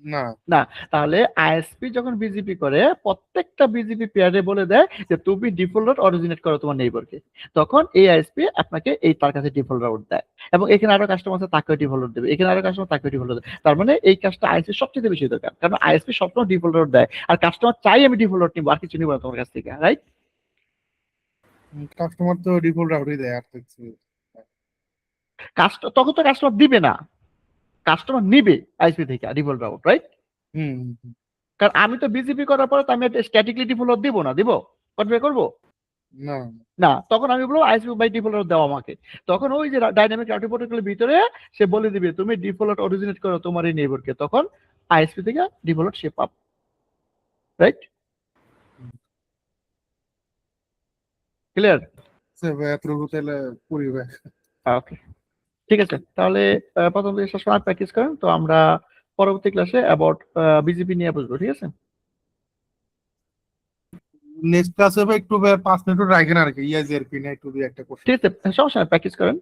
না না। তাহলে আইএসপি যখন বিজিপি করে প্রত্যেকটা বিজিপি পেয়ারে বলে দেয় যে তুমি ডিফল্ট রুট অরিজিনেট করো তোমার নেইবারকে, তখন এই আইএসপি আপনাকে এই তার কাছে ডিফল্ট রুট দেয়, এবং এখানে আরো কাস্টমার আছে তাকে ডিফল্ট রুট দেবে, এখানে আরো কাস্টমার তাকে ডিফল্ট রুট দেবে। তার মানে এই কাজটা আইএসপি সবচেয়ে বেশি দরকার, কারণ আইএসপি সবসময় ডিফল্ট রুট দেয়, আর কাস্টমার চাই আমি ডিফল্ট রুট নিবো, আর কিছু নিবো না তোমার কাছ থেকে, রাইট? কাস্টমার তো ডিফল্ট রাউটই দেয় আর কিছু। তখন তো কাস্টমার দিবে না, কাস্টমার নিবে আইএসপি থেকে ডিফল্ট রুট, রাইট? হুম কারণ আমি তো বিজিপি করার পরে তো আমি স্ট্যাটিকলি ডিফল্ট দিব না, দিব কনফিগার করবো না না, তখন আমি বলবো আইএসপি বাই ডিফল্ট দাও আমাকে, তখন ওই যে ডাইনামিক রাউটিং প্রোটোকলের ভিতরে সে বলে দিবে তুমি ডিফল্ট অরিজিনেট করো তোমার এই নেইবারকে, তখন আইএসপি থেকে ডিফল্ট সে পাব, রাইট? ক্লিয়ার? এতটুকু তাহলে পরিবে। ওকে, ঠিক আছে। তাহলে প্রথম থেকে শেষ পর্যন্ত প্র্যাকটিস করেন, তো আমরা পরবর্তী ক্লাসে অ্যাবাউট বিজিপি নিয়ে বুঝবো, ঠিক আছে? নেক্সট ক্লাসে একটু 5 মিনিট রাখেন আর কি ইআইজেপি নিয়ে একটু দুই একটা কোশ্চেন। ঠিক আছে, সমস্যা নাই, প্র্যাকটিস করেন।